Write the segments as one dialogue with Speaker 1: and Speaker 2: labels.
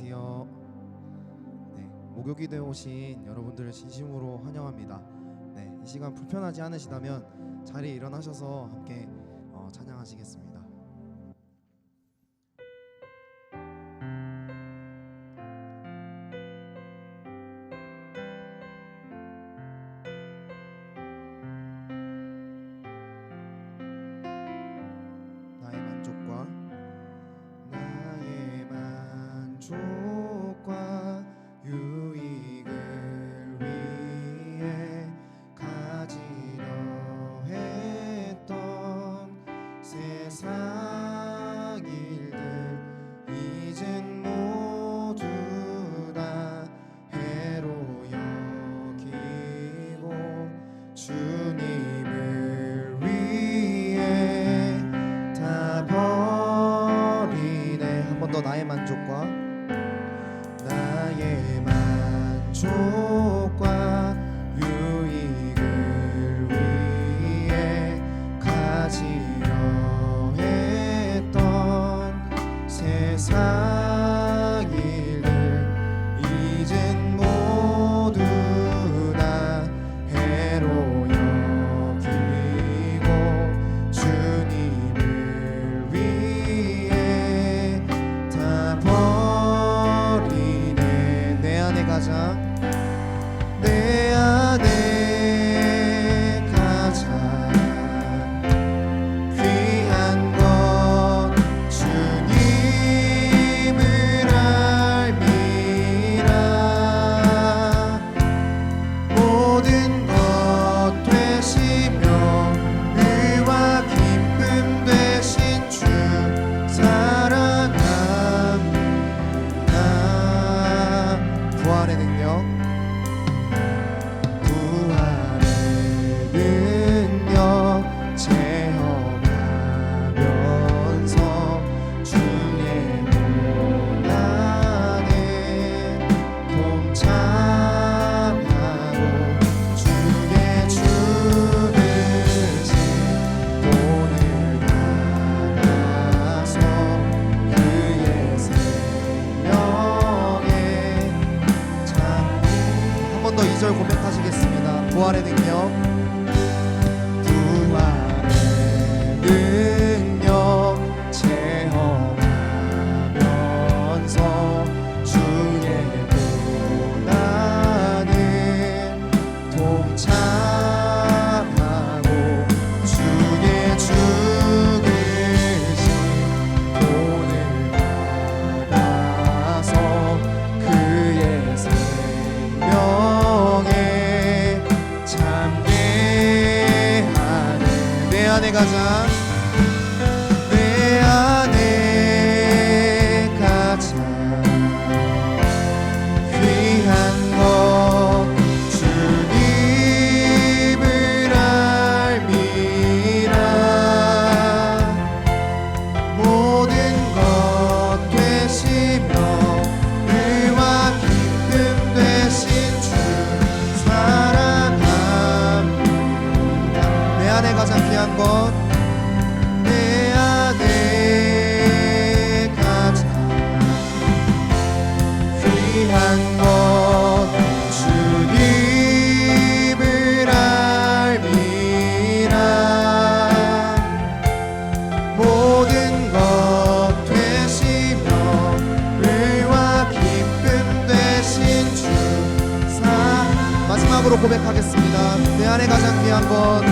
Speaker 1: 안녕하세요. 네, 목요기도에 오신 여러분들을 진심으로 환영합니다. 네, 이 시간 불편하지 않으시다면 자리에 일어나셔서 함께 찬양하시겠습니다. 나의 만족과 유익을 위해 가지려 했던 세상 일들 이젠 모두 다 해로 여기고 주님을 위해 다 버리네. 한 번 더 나의 만족과 유익을 위해 가지려 했던 세상 일들 이젠 모두 다 해로 여기고 주님을 위해 다 버리네. 내 안에 가자. 내 안에 가장 귀한 것 주님을 알미라. 모든 것 되시며 의와 기쁨 되신 주 사랑합니다. 부활의 능력 체험하면서 주의 고난에 동참하고 주의 주듯이 오늘 나가서 그의 생명에 한 번 더 2절 고백하시겠습니다. 부활의 능력 체험하면서 주의 고난에 동참하고 주의 죽으신 오늘 받아서 그의 생명에 참게 하네. 내 안에 가자. 내 안에 가장 귀한 것 주님을 알미라. 모든 것 되시며 의와 기쁨 되신 주 사랑합니다. 내 안에 가장 귀한 것 귀한 것 주님을 알미라. 모든 것 되시며 의와 기쁨 되신 주 마지막으로 고백하겠습니다. 내 안에 가장 귀한 것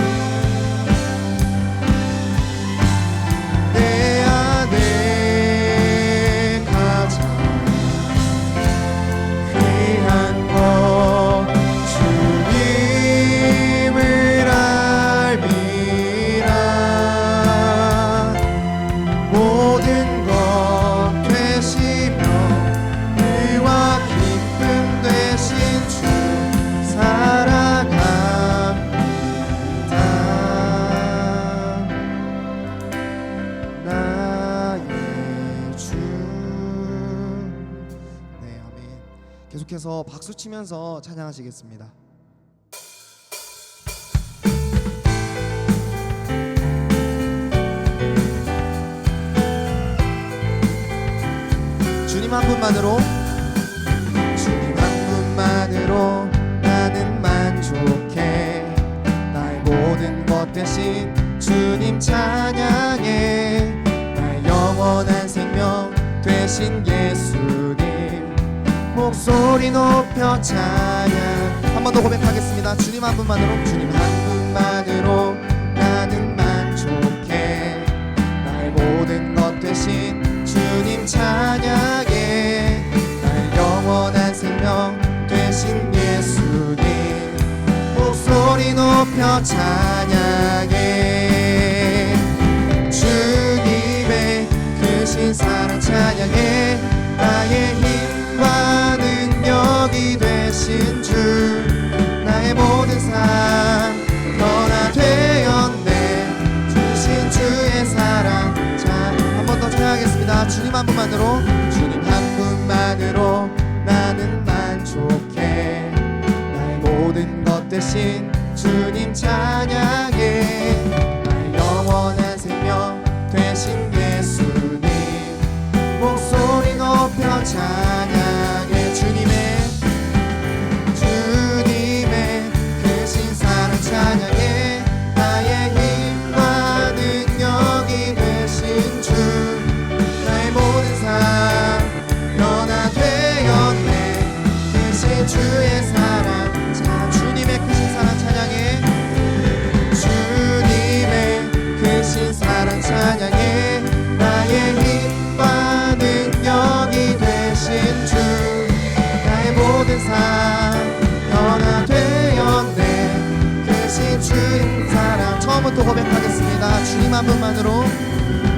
Speaker 1: 계속해서 박수 치면서 찬양하시겠습니다. 주님 한 분만으로 목소리 높여 찬양. 한 번 더 고백하겠습니다. 주님 한 분만으로, 주님 한 분만으로 나는 만족해. 나의 모든 것 대신 주님 찬양해. 나의 영원한 생명 되신 예수님 목소리 높여 찬양해. 주님의 크신 사랑 찬양해. 나의 힘과 능력이 되신 주 나의 모든 삶 변화되었네. 주신 주의 사랑. 자, 한 번 더 찬양하겠습니다. 주님 한 분만으로, 주님 한 분만으로 나는 만족해. 나의 모든 것 대신 주님 찬양해. 나의 영원한 생명 되신 예수님 목소리 높여 찬양해. 주님의 크신 사랑 찬양해. 나의 힘과 능력이 되신 주 나의 모든 삶 변화되었네. 크신 주의 사랑. 자, 주님의 크신 사랑 찬양해. 주님의 크신 사랑 찬양해. 나의 힘과 능력이 되신 주 나의 모든 삶 변화되었네. 크신 주의 사랑. 처음부터 고백하겠습니다. 주님 한 분만으로,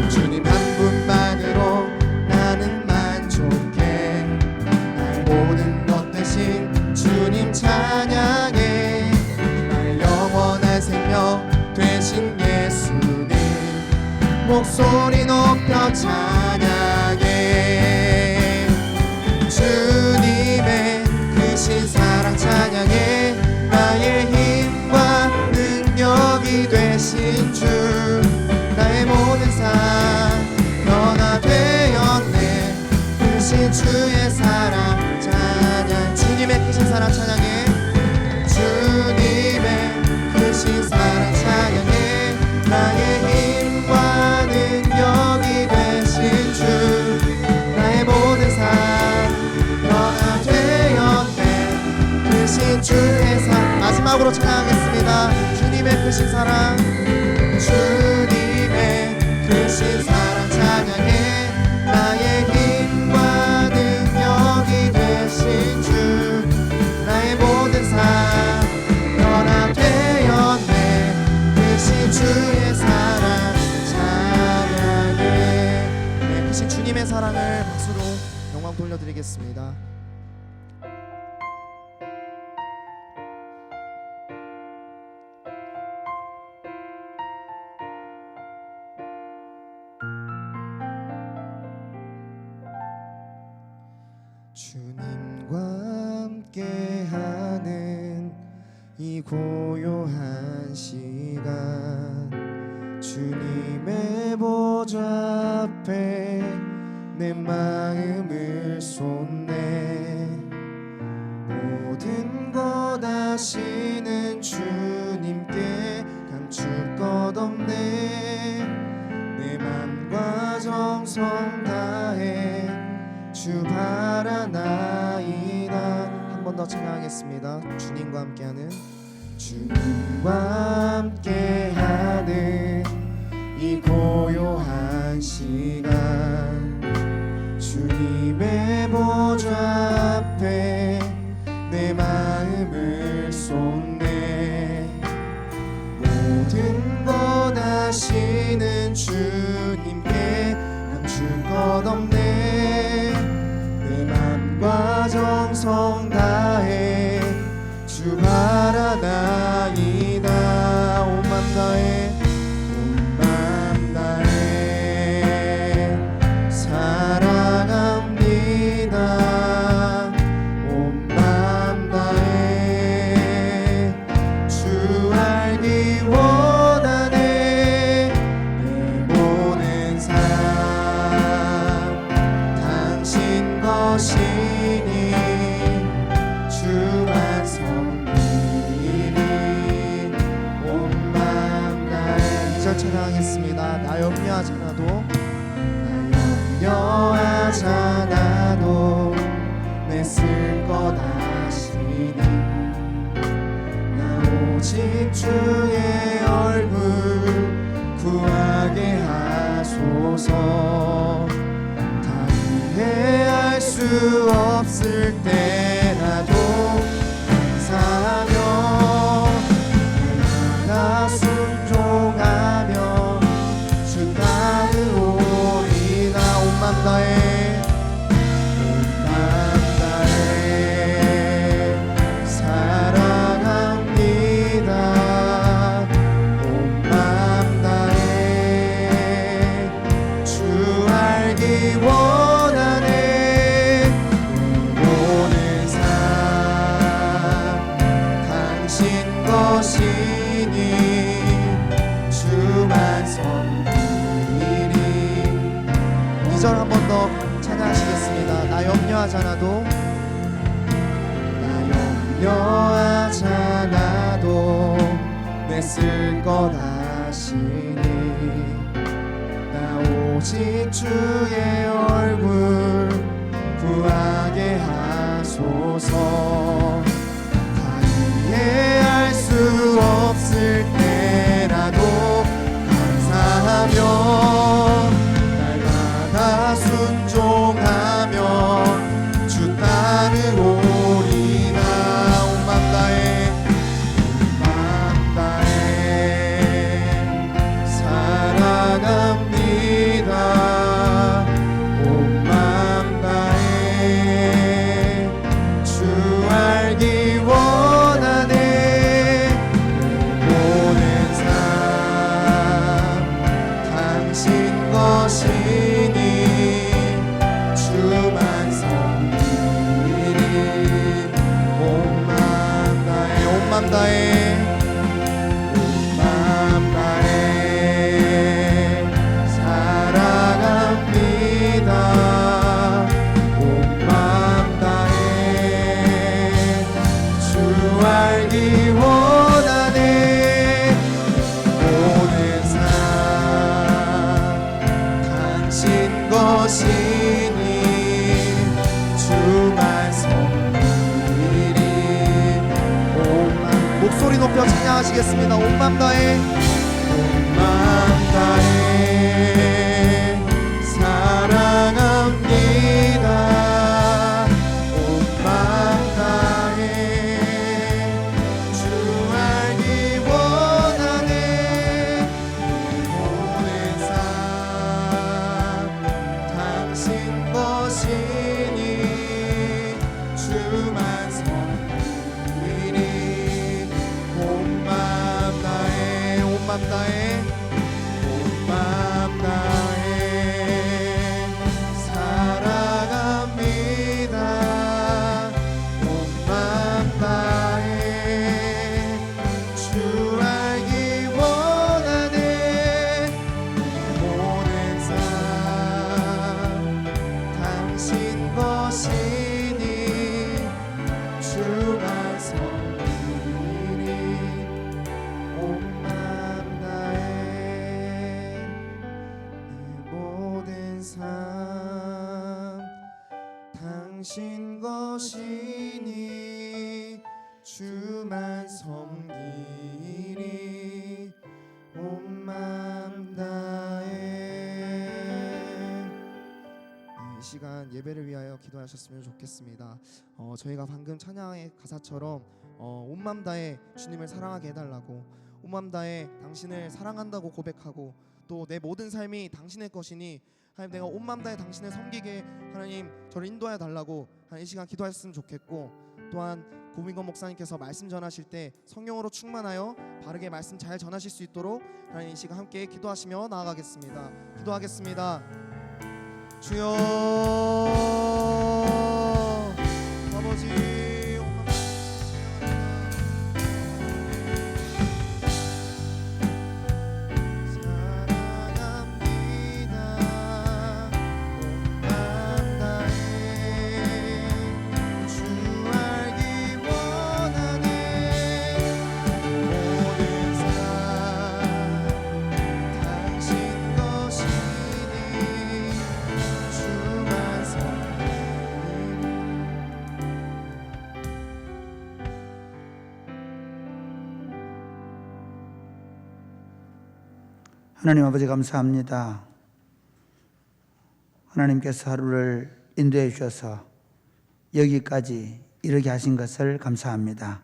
Speaker 1: 주님 한 분만으로 나는 만족해. 나의 모든 것 대신 주님 찬양해. 나의 영원한 생명 되신 예수님 목소리 높여 찬양해. 주님의 크신 사랑 찬양해. 나의 힘과 능력이 되신 주 나의 모든 삶 변화되었네. 크신 주의 사랑 찬양. 주님의 크신 사랑 찬양해. 주님의 크신 사랑 찬양해. 나의 힘과 능력이 되신 주 나의 모든 삶 변화되었네. 크신 주의 사랑. 마지막으로 찬양하겠습니다. 주님의 크신 사랑. 주님의 크신 사랑 찬양해. 나의 힘과 능력이 되신 주 나의 모든 삶 변화되었네. 크신 주의 사랑 찬양해. 네, 크신 주님의 사랑을 박수로 영광 돌려드리겠습니다. 주님과 함께하는 이 고요한 시간 주님의 보좌 앞에 내 마음을 쏟네. 모든 것 아시는 주님께 감출 것 없네. 내 맘과 정성 다해 주 바라나이다. 한 번 더 찬양하겠습니다. 주님과 함께하는, 주님과 함께하는 이 고요한 시간 주님의 보좌 앞에 내 마음을 쏟네. 모든 것 아시는 주님께 감출 것 없네. 내 맘과 정성 다해 주 바라나이다. 온 맘 다해 온 맘 다해 사랑합니다. 온 맘 다해 주 알기 원하네. 내 모든 삶 당신 것이니 쓸 것 아시니 나 오직 주의 얼굴 구하게 하소서. 다 이해할 수 없을 때라도 감사하며 날마다 순종하며 주 따르오리다. 온 맘 다해 온 맘 다해 사랑합니다. 온 맘 다해 주 알기 원하네. 모든 삶 당신 것이니 주만 섬기리. 2절 한 번 더 찬양하시겠습니다. 나 염려하지 않아도 나 염려하지 않아도 내 쓸 것 아시니 나 오직 주의 얼굴 구하게 하소서. 다 이해할 수 없을 때라도 감사하며 날마다 순종하며 주 따르오리다. 온 맘 다해 온 맘 다해 사랑합니다. 온 맘 다해 주 알기 원하네. 모든 삶 당신 것이니 주만 섬기리. 온 맘 다해 온 맘 다해 온 맘 다해 사랑합니다. 온 맘 다해 주 알기 원하네. 모든 삶 당신 것이니 주만 섬기리. 온 맘 목소리 높여 찬양하시겠습니다. 온 맘 다해 온 맘 다해 사랑합니다. 온 맘 다해 주 알기 원하네. 모든 삶 당신 것이니 주만 섬기리. 온 맘 다해 온 맘 다해 온 맘 다해 사랑합니다. 온 맘 다해 주 알기 원하네. 모든 삶 당신 것이니 주만 섬기리. 온 맘 다해 내 모든 삶 당신 것이니 주만 섬기리. 온 맘 다해. 이 시간 예배를 위하여 기도하셨으면 좋겠습니다. 저희가 방금 찬양의 가사처럼 온 맘 다해 주님을 사랑하게 해달라고, 온 맘 다해 당신을 사랑한다고 고백하고, 또 내 모든 삶이 당신의 것이니 하나님 내가 온 맘 다해 당신을 섬기게 하나님 저를 인도하여 달라고 이 시간 기도하셨으면 좋겠고, 또한 고민건 목사님께서 말씀 전하실 때 성령으로 충만하여 바르게 말씀 잘 전하실 수 있도록 하나님 이 시간 함께 기도하시며 나아가겠습니다. 기도하겠습니다. 주여 아버지
Speaker 2: 하나님 아버지 감사합니다. 하나님께서 하루를 인도해 주셔서 여기까지 이르게 하신 것을 감사합니다.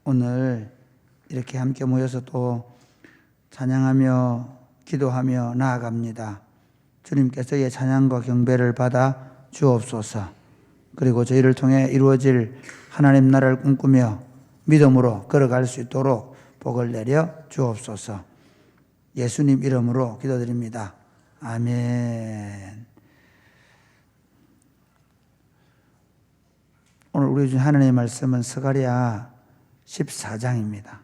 Speaker 2: 오늘 이렇게 함께 모여서 또 찬양하며 기도하며 나아갑니다. 주님께서의 찬양과 경배를 받아 주옵소서. 그리고 저희를 통해 이루어질 하나님 나라를 꿈꾸며 믿음으로 걸어갈 수 있도록 복을 내려 주옵소서. 예수님 이름으로 기도드립니다. 아멘. 오늘 우리 주 하나님의 말씀은 스가랴 14장입니다.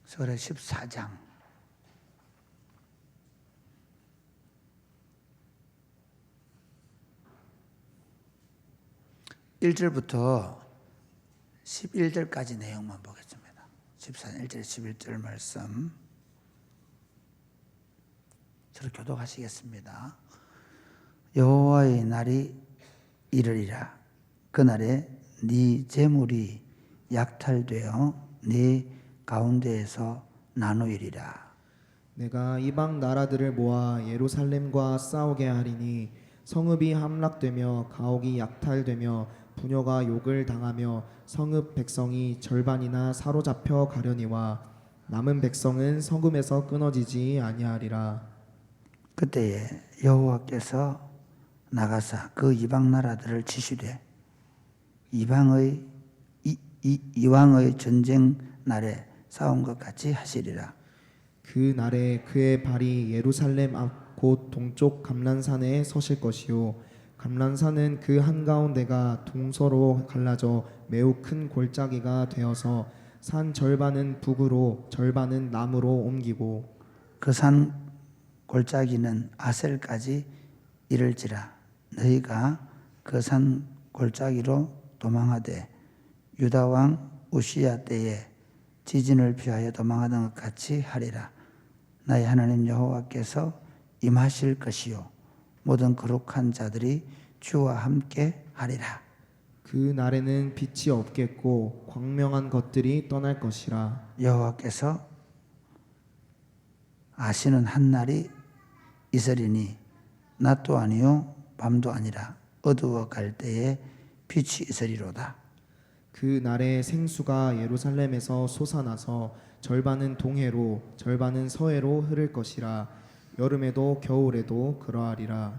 Speaker 2: 스가랴 14장. 1절부터 11절까지 내용만 보겠습니다. 14장 1절 11절 말씀 저를 교독하시겠습니다. 여호와의 날이 이르리라. 그날에 네 재물이 약탈되어 네 가운데에서 나누이리라.
Speaker 1: 내가 이방 나라들을 모아 예루살렘과 싸우게 하리니 성읍이 함락되며 가옥이 약탈되며 부녀가 욕을 당하며 성읍 백성이 절반이나 사로잡혀 가려니와 남은 백성은 성읍에서 끊어지지 아니하리라.
Speaker 2: 그때에 여호와께서 나가사 그 이방 나라들을 치시되 이왕의 전쟁 날에 싸운 것 같이 하시리라.
Speaker 1: 그 날에 그의 발이 예루살렘 앞 곧 동쪽 감람산에 서실 것이요 감람산은 그 한가운데가 동서로 갈라져 매우 큰 골짜기가 되어서 산 절반은 북으로 절반은 남으로 옮기고
Speaker 2: 그 산 골짜기는 아셀까지 이를지라. 너희가 그 산 골짜기로 도망하되 유다 왕 우시야 때에 지진을 피하여 도망하던 것 같이 하리라. 나의 하나님 여호와께서 임하실 것이요 모든 거룩한 자들이 주와 함께 하리라.
Speaker 1: 그 날에는 빛이 없겠고 광명한 것들이 떠날 것이라.
Speaker 2: 여호와께서 아시는 한 날이 있으리니 낮도 아니요 밤도 아니라 어두워 갈 때에 빛이 있으리로다.
Speaker 1: 그 날에 생수가 예루살렘에서 솟아나서 절반은 동해로 절반은 서해로 흐를 것이라. 여름에도 겨울에도 그러하리라.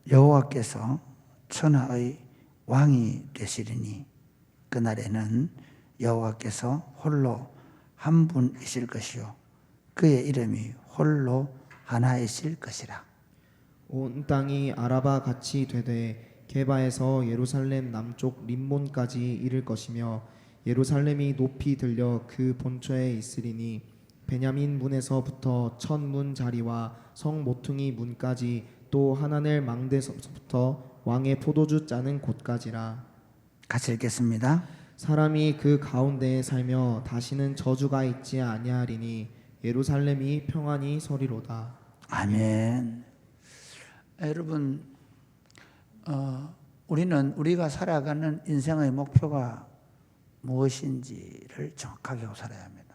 Speaker 2: 여호와께서 천하의 왕이 되시리니 그날에는 여호와께서 홀로 한 분이실 것이요 그의 이름이 홀로 하나이실 것이라.
Speaker 1: 온 땅이 아라바 같이 되되 게바에서 예루살렘 남쪽 림몬까지 이를 것이며 예루살렘이 높이 들려 그 본처에 있으리니 베냐민 문에서부터 첫 문 자리와 성 모퉁이 문까지 또 하나넬 망대서부터 왕의 포도주 짜는 곳까지라.
Speaker 2: 같이 읽겠습니다.
Speaker 1: 사람이 그 가운데에 살며 다시는 저주가 있지 아니하리니 예루살렘이 평안히 서리로다.
Speaker 2: 아멘. 여러분, 우리는 우리가 살아가는 인생의 목표가 무엇인지를 정확하게 하고 살아야 합니다.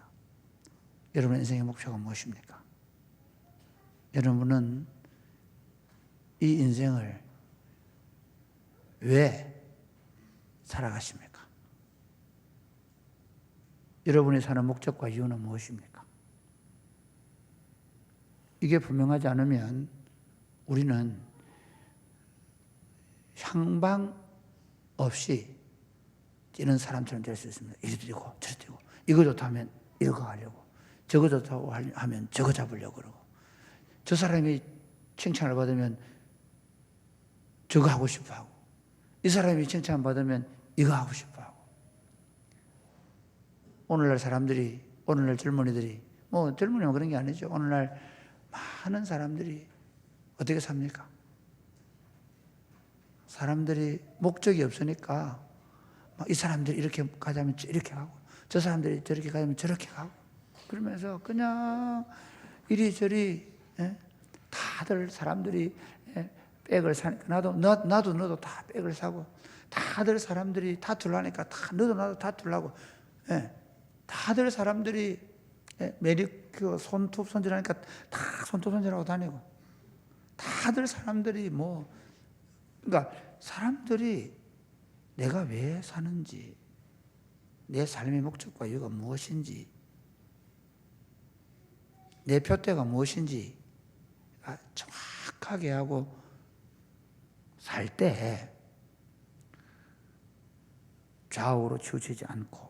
Speaker 2: 여러분의 인생의 목표가 무엇입니까? 여러분은 이 인생을 왜 살아가십니까? 여러분이 사는 목적과 이유는 무엇입니까? 이게 분명하지 않으면 우리는 향방 없이 뛰는 사람처럼 될 수 있습니다. 이리 뛰고 저리 뛰고 이거 좋다 하면 이거 가려고 저거 좋다고 하면 저거 잡으려고 그러고 저 사람이 칭찬을 받으면 저거 하고 싶어 하고 이 사람이 칭찬 받으면 이거 하고 싶어 하고 오늘날 젊은이들이 뭐 젊은이면 그런 게 아니죠. 오늘날 많은 사람들이 어떻게 삽니까? 사람들이 목적이 없으니까 이 사람들이 이렇게 가자면 이렇게 가고 저 사람들이 저렇게 가자면 저렇게 가고 그러면서 그냥 이리저리 다들 사람들이 백을 사니까 나도 너도 다 백을 사고 다들 사람들이 타투를 하니까 다 너도 나도 타투를 하고 다들 사람들이 메리큐어 손톱 손질하니까 다 손톱 손질하고 다니고, 다들 사람들이 그러니까 사람들이 내가 왜 사는지, 내 삶의 목적과 이유가 무엇인지, 내 표대가 무엇인지 정확하게 하고 살 때 좌우로 치우치지 않고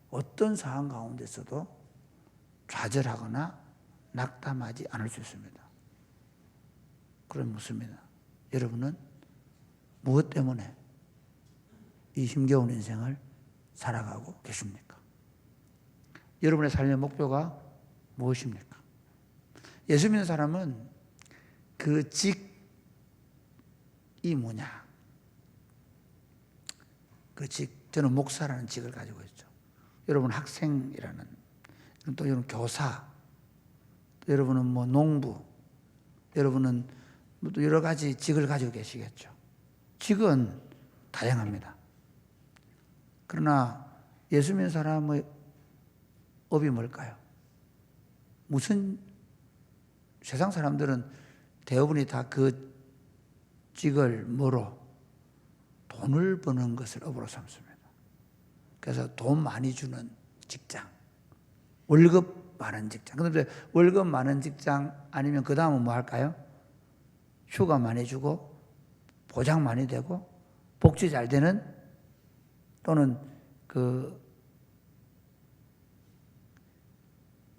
Speaker 2: 어떤 상황 가운데서도 좌절하거나 낙담하지 않을 수 있습니다. 그럼 묻습니다. 여러분은 무엇 때문에 이 힘겨운 인생을 살아가고 계십니까? 여러분의 삶의 목표가 무엇입니까? 예수 믿는 사람은 그 직이 뭐냐? 그 직, 저는 목사라는 직을 가지고 있죠. 여러분 학생이라는, 또 여러분 교사, 또 여러분은 농부, 여러분은 또 여러 가지 직을 가지고 계시겠죠. 직은 다양합니다. 그러나 예수 믿는 사람의 업이 뭘까요? 무슨, 세상 사람들은 대부분이 다 그 직을 뭐로? 돈을 버는 것을 업으로 삼습니다. 그래서 돈 많이 주는 직장, 월급 많은 직장. 그런데 월급 많은 직장 아니면 그 다음은 뭐 할까요? 휴가 많이 주고 보장 많이 되고 복지 잘 되는, 또는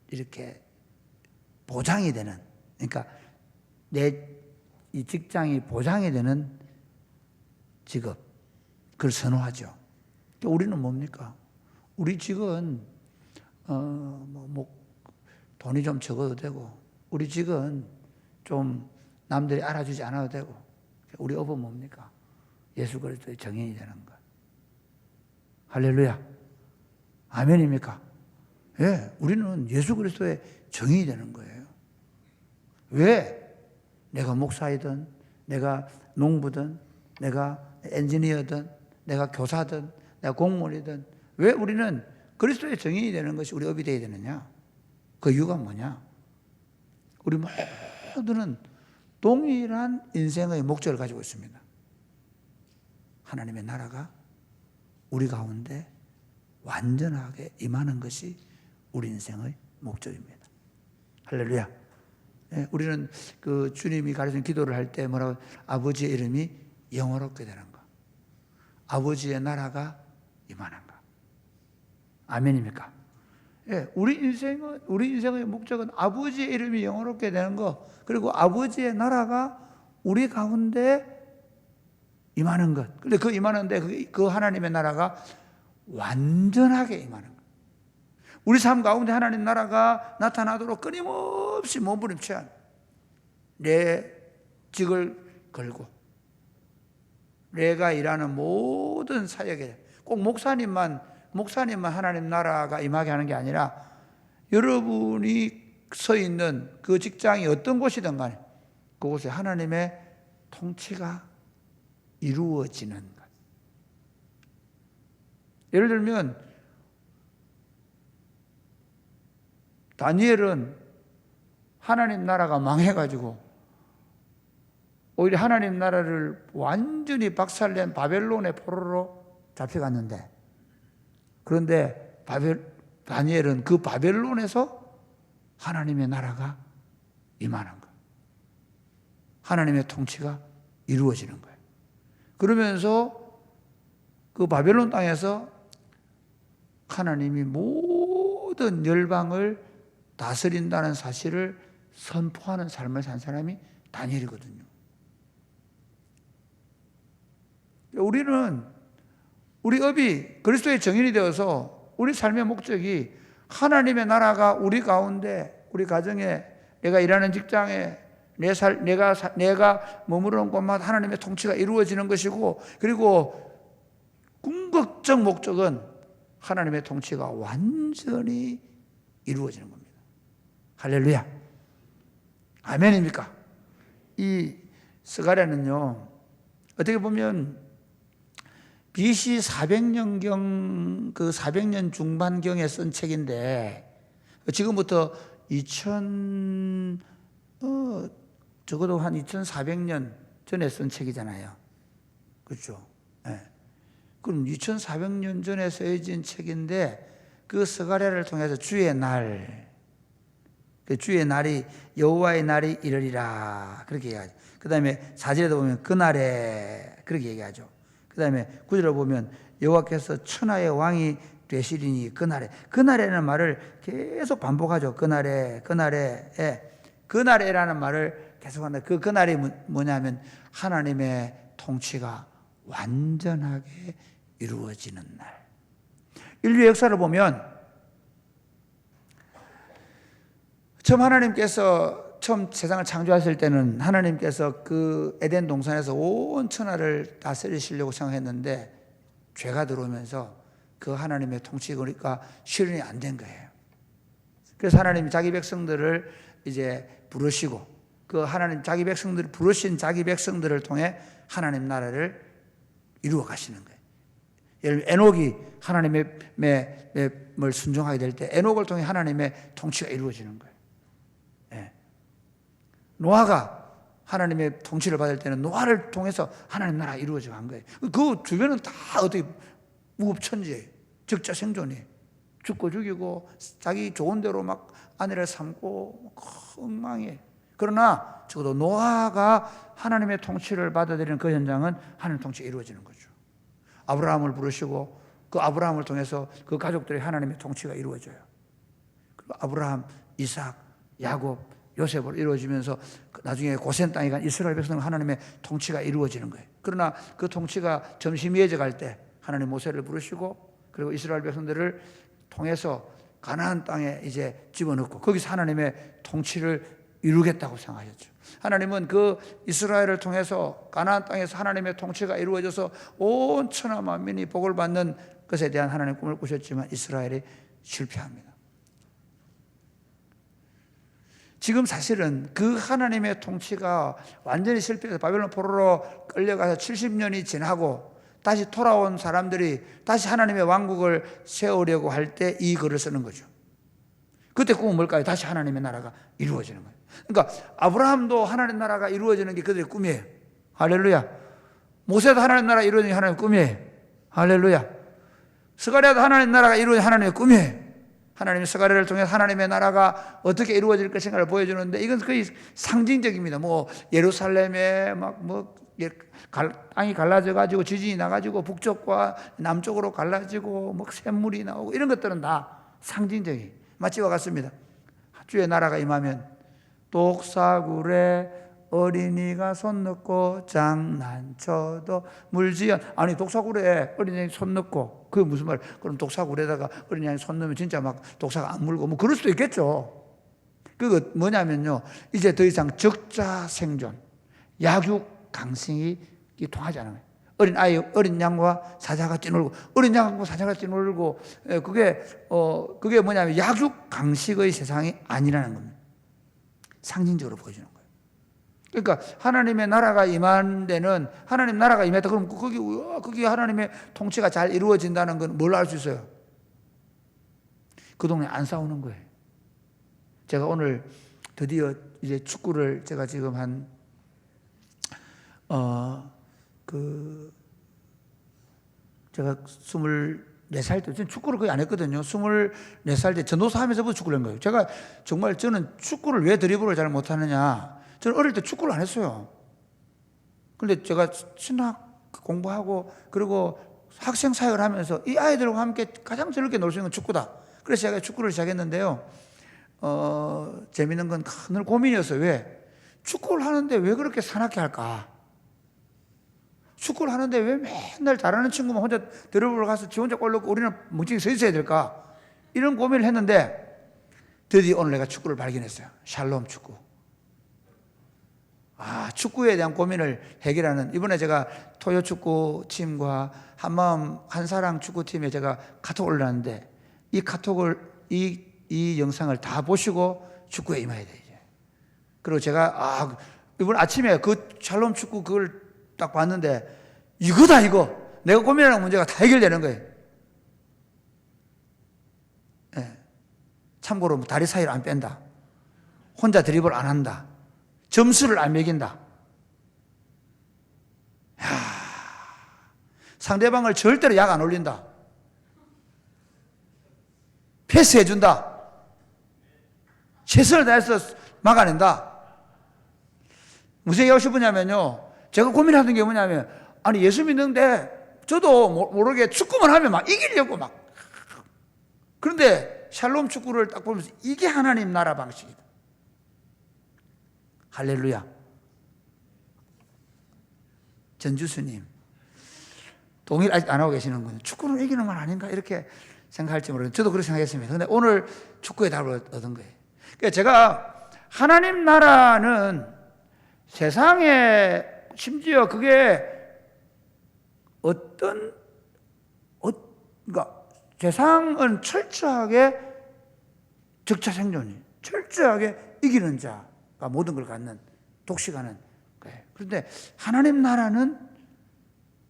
Speaker 2: 이렇게 보장이 되는, 그러니까 내 이 직장이 보장이 되는 직업, 그걸 선호하죠. 우리는 뭡니까? 우리 직은 돈이 좀 적어도 되고, 우리 직은 좀 남들이 알아주지 않아도 되고, 우리 업은 뭡니까? 예수 그리스도의 정인이 되는 것. 할렐루야. 아멘입니까? 예, 우리는 예수 그리스도의 정인이 되는 거예요. 왜? 내가 목사이든, 내가 농부든, 내가 엔지니어든, 내가 교사든, 내가 공무원이든, 왜 우리는 그리스도의 정인이 되는 것이 우리 업이 되어야 되느냐? 그 이유가 뭐냐? 우리 모두는 동일한 인생의 목적을 가지고 있습니다. 하나님의 나라가 우리 가운데 완전하게 임하는 것이 우리 인생의 목적입니다. 할렐루야. 예, 우리는 그 주님이 가르치는 기도를 할 때 뭐라고? 아버지의 이름이 영화롭게 되는 것, 아버지의 나라가 임하는 것. 아멘입니까? 예, 우리 인생의 목적은 아버지의 이름이 영화롭게 되는 것, 그리고 아버지의 나라가 우리 가운데 임하는 것. 근데 그 임하는데 그 하나님의 나라가 완전하게 임하는 것. 우리 삶 가운데 하나님 나라가 나타나도록 끊임없이 몸부림쳐야 내 직을 걸고, 내가 일하는 모든 사역에 꼭 목사님만 하나님 나라가 임하게 하는 게 아니라, 여러분이 서 있는 그 직장이 어떤 곳이든 간에 그곳에 하나님의 통치가 이루어지는 것. 예를 들면 다니엘은 하나님 나라가 망해가지고 오히려 하나님 나라를 완전히 박살낸 바벨론의 포로로 잡혀갔는데, 그런데 다니엘은 그 바벨론에서 하나님의 나라가 임하는 거예요. 하나님의 통치가 이루어지는 거예요. 그러면서 그 바벨론 땅에서 하나님이 모든 열방을 다스린다는 사실을 선포하는 삶을 산 사람이 다니엘이거든요. 우리는 우리 업이 그리스도의 정인이 되어서 우리 삶의 목적이 하나님의 나라가 우리 가운데, 우리 가정에, 내가 일하는 직장에, 내가 머무르는 곳마다 하나님의 통치가 이루어지는 것이고, 그리고 궁극적 목적은 하나님의 통치가 완전히 이루어지는 겁니다. 할렐루야. 아멘입니까? 이 스가랴는요, 어떻게 보면 BC 400년경 그 400년 중반경에 쓴 책인데 지금부터 적어도 한 2400년 전에 쓴 책이잖아요. 그렇죠? 네. 그럼 2400년 전에 쓰여진 책인데 그 스가랴를 통해서 주의 날, 그 주의 날이 여호와의 날이 이르리라 그렇게 얘기하죠. 그 다음에 4절에도 보면 그날에 그렇게 얘기하죠. 그 다음에 9절에 보면 여호와께서 천하의 왕이 되시리니 그날에는 말을 계속 반복하죠. 그날에라는 말을 계속한다. 그날이 뭐냐면 하나님의 통치가 완전하게 이루어지는 날. 인류 역사를 보면 처음 세상을 창조하실 때는 하나님께서 그 에덴 동산에서 온 천하를 다스리시려고 생각했는데 죄가 들어오면서 그 하나님의 통치가 그러니까 실현이 안 된 거예요. 그래서 하나님이 자기 백성들을 이제 부르시고 그 하나님 부르신 자기 백성들을 통해 하나님 나라를 이루어 가시는 거예요. 예를 들면 에녹이 하나님의 을 순종하게 될 때 에녹을 통해 하나님의 통치가 이루어지는 거예요. 예. 노아가 하나님의 통치를 받을 때는 노아를 통해서 하나님 나라가 이루어져 간 거예요. 그 주변은 다 어떻게 무법천지예요. 적자생존이 죽고 죽이고 자기 좋은 대로 막 아내를 삼고 엉망이에요. 그러나 적어도 노아가 하나님의 통치를 받아들이는 그 현장은 하나님의 통치가 이루어지는 거죠. 아브라함을 부르시고 그 아브라함을 통해서 그 가족들의 하나님의 통치가 이루어져요. 그리고 아브라함, 이삭, 야곱, 요셉으로 이루어지면서 나중에 고센 땅에 간 이스라엘 백성은 하나님의 통치가 이루어지는 거예요. 그러나 그 통치가 점심이어져 갈 때 하나님 모세를 부르시고 그리고 이스라엘 백성들을 통해서 가나안 땅에 이제 집어넣고 거기서 하나님의 통치를 이루겠다고 생각하셨죠. 하나님은 그 이스라엘을 통해서 가나안 땅에서 하나님의 통치가 이루어져서 온 천하 만민이 복을 받는 것에 대한 하나님의 꿈을 꾸셨지만 이스라엘이 실패합니다. 지금 사실은 그 하나님의 통치가 완전히 실패해서 바벨론 포로로 끌려가서 70년이 지나고 다시 돌아온 사람들이 다시 하나님의 왕국을 세우려고 할 때 이 글을 쓰는 거죠. 그때 꿈은 뭘까요? 다시 하나님의 나라가 이루어지는 거예요. 그러니까 아브라함도 하나님 나라가 이루어지는 게 그들의 꿈이에요. 할렐루야. 모세도 하나님 나라가 이루어지는 게 하나님의 꿈이에요. 할렐루야. 스가랴도 하나님 나라가 이루어지는 하나님의 꿈이에요. 하나님의 스가랴를 통해 하나님의 나라가 어떻게 이루어질 것인가를 보여주는데 이건 거의 상징적입니다. 뭐 예루살렘에 땅이 갈라져 가지고 지진이 나 가지고 북쪽과 남쪽으로 갈라지고 뭐 샘물이 나오고 이런 것들은 다 상징적이 마치 와 같습니다. 주의 나라가 임하면 독사굴에 어린이가 손 넣고 장난쳐도 물지연. 아니 독사굴에 어린이 손 넣고 그게 무슨 말? 그럼 독사굴에다가 어린이 손 넣으면 진짜 막 독사가 안 물고 뭐 그럴 수도 있겠죠. 그거 뭐냐면요, 이제 더 이상 적자 생존, 약육 강생이 통하지 않아요. 어린 양과 사자가 뛰놀고, 어린 양과 사자가 뛰놀고, 그게 뭐냐면 약육 강식의 세상이 아니라는 겁니다. 상징적으로 보여주는 거예요. 그러니까 하나님의 나라가 임한 데는 하나님 나라가 임했다. 그럼 거기 하나님의 통치가 잘 이루어진다는 건 뭘 알 수 있어요? 그 동네 안 싸우는 거예요. 제가 오늘 드디어 이제 축구를 제가 지금 제가 24살 때, 저는 축구를 거의 안 했거든요. 24살 때 전도사 하면서부터 축구를 한 거예요. 저는 축구를 왜 드리블을 잘 못하느냐. 저는 어릴 때 축구를 안 했어요. 그런데 제가 신학 공부하고 그리고 학생 사역을 하면서 이 아이들과 함께 가장 즐겁게 놀 수 있는 건 축구다. 그래서 제가 축구를 시작했는데요. 재밌는 건 늘 고민이었어요. 왜? 축구를 하는데 왜 그렇게 사납게 할까? 축구를 하는데 왜 맨날 잘하는 친구만 혼자 드리블을 가서 지 혼자 골 넣고 우리는 뭉치게 서 있어야 될까? 이런 고민을 했는데 드디어 오늘 내가 축구를 발견했어요. 샬롬 축구. 축구에 대한 고민을 해결하는, 이번에 제가 토요 축구 팀과 한마음 한사랑 축구팀에 제가 카톡 올렸는데 이 카톡을 이 영상을 다 보시고 축구에 임해야 돼요. 그리고 제가 이번 아침에 그 샬롬 축구 그걸 딱 봤는데 이거다 이거 내가 고민하는 문제가 다 해결되는 거예요. 예. 참고로 다리 사이를 안 뺀다. 혼자 드리블 안 한다. 점수를 안 매긴다. 상대방을 절대로 약 안 올린다. 패스해준다. 최선을 다해서 막아낸다. 무슨 얘기하고 싶으냐면요, 제가 고민하던 게 뭐냐면, 아니 예수 믿는데 저도 모르게 축구만 하면 막 이기려고 막. 그런데 샬롬 축구를 딱 보면서 이게 하나님 나라 방식이다. 할렐루야. 전주스님 동의를 아직 안 하고 계시는군요. 축구는 이기는 건 아닌가 이렇게 생각할지 모르겠는데 저도 그렇게 생각했습니다. 그런데 오늘 축구의 답을 얻은 거예요. 그러니까 제가 하나님 나라는 세상에 심지어 그게 그러니까 세상은 철저하게 적자생존이 철저하게 이기는 자가 모든 걸 갖는 독식하는 거예요. 그런데 하나님 나라는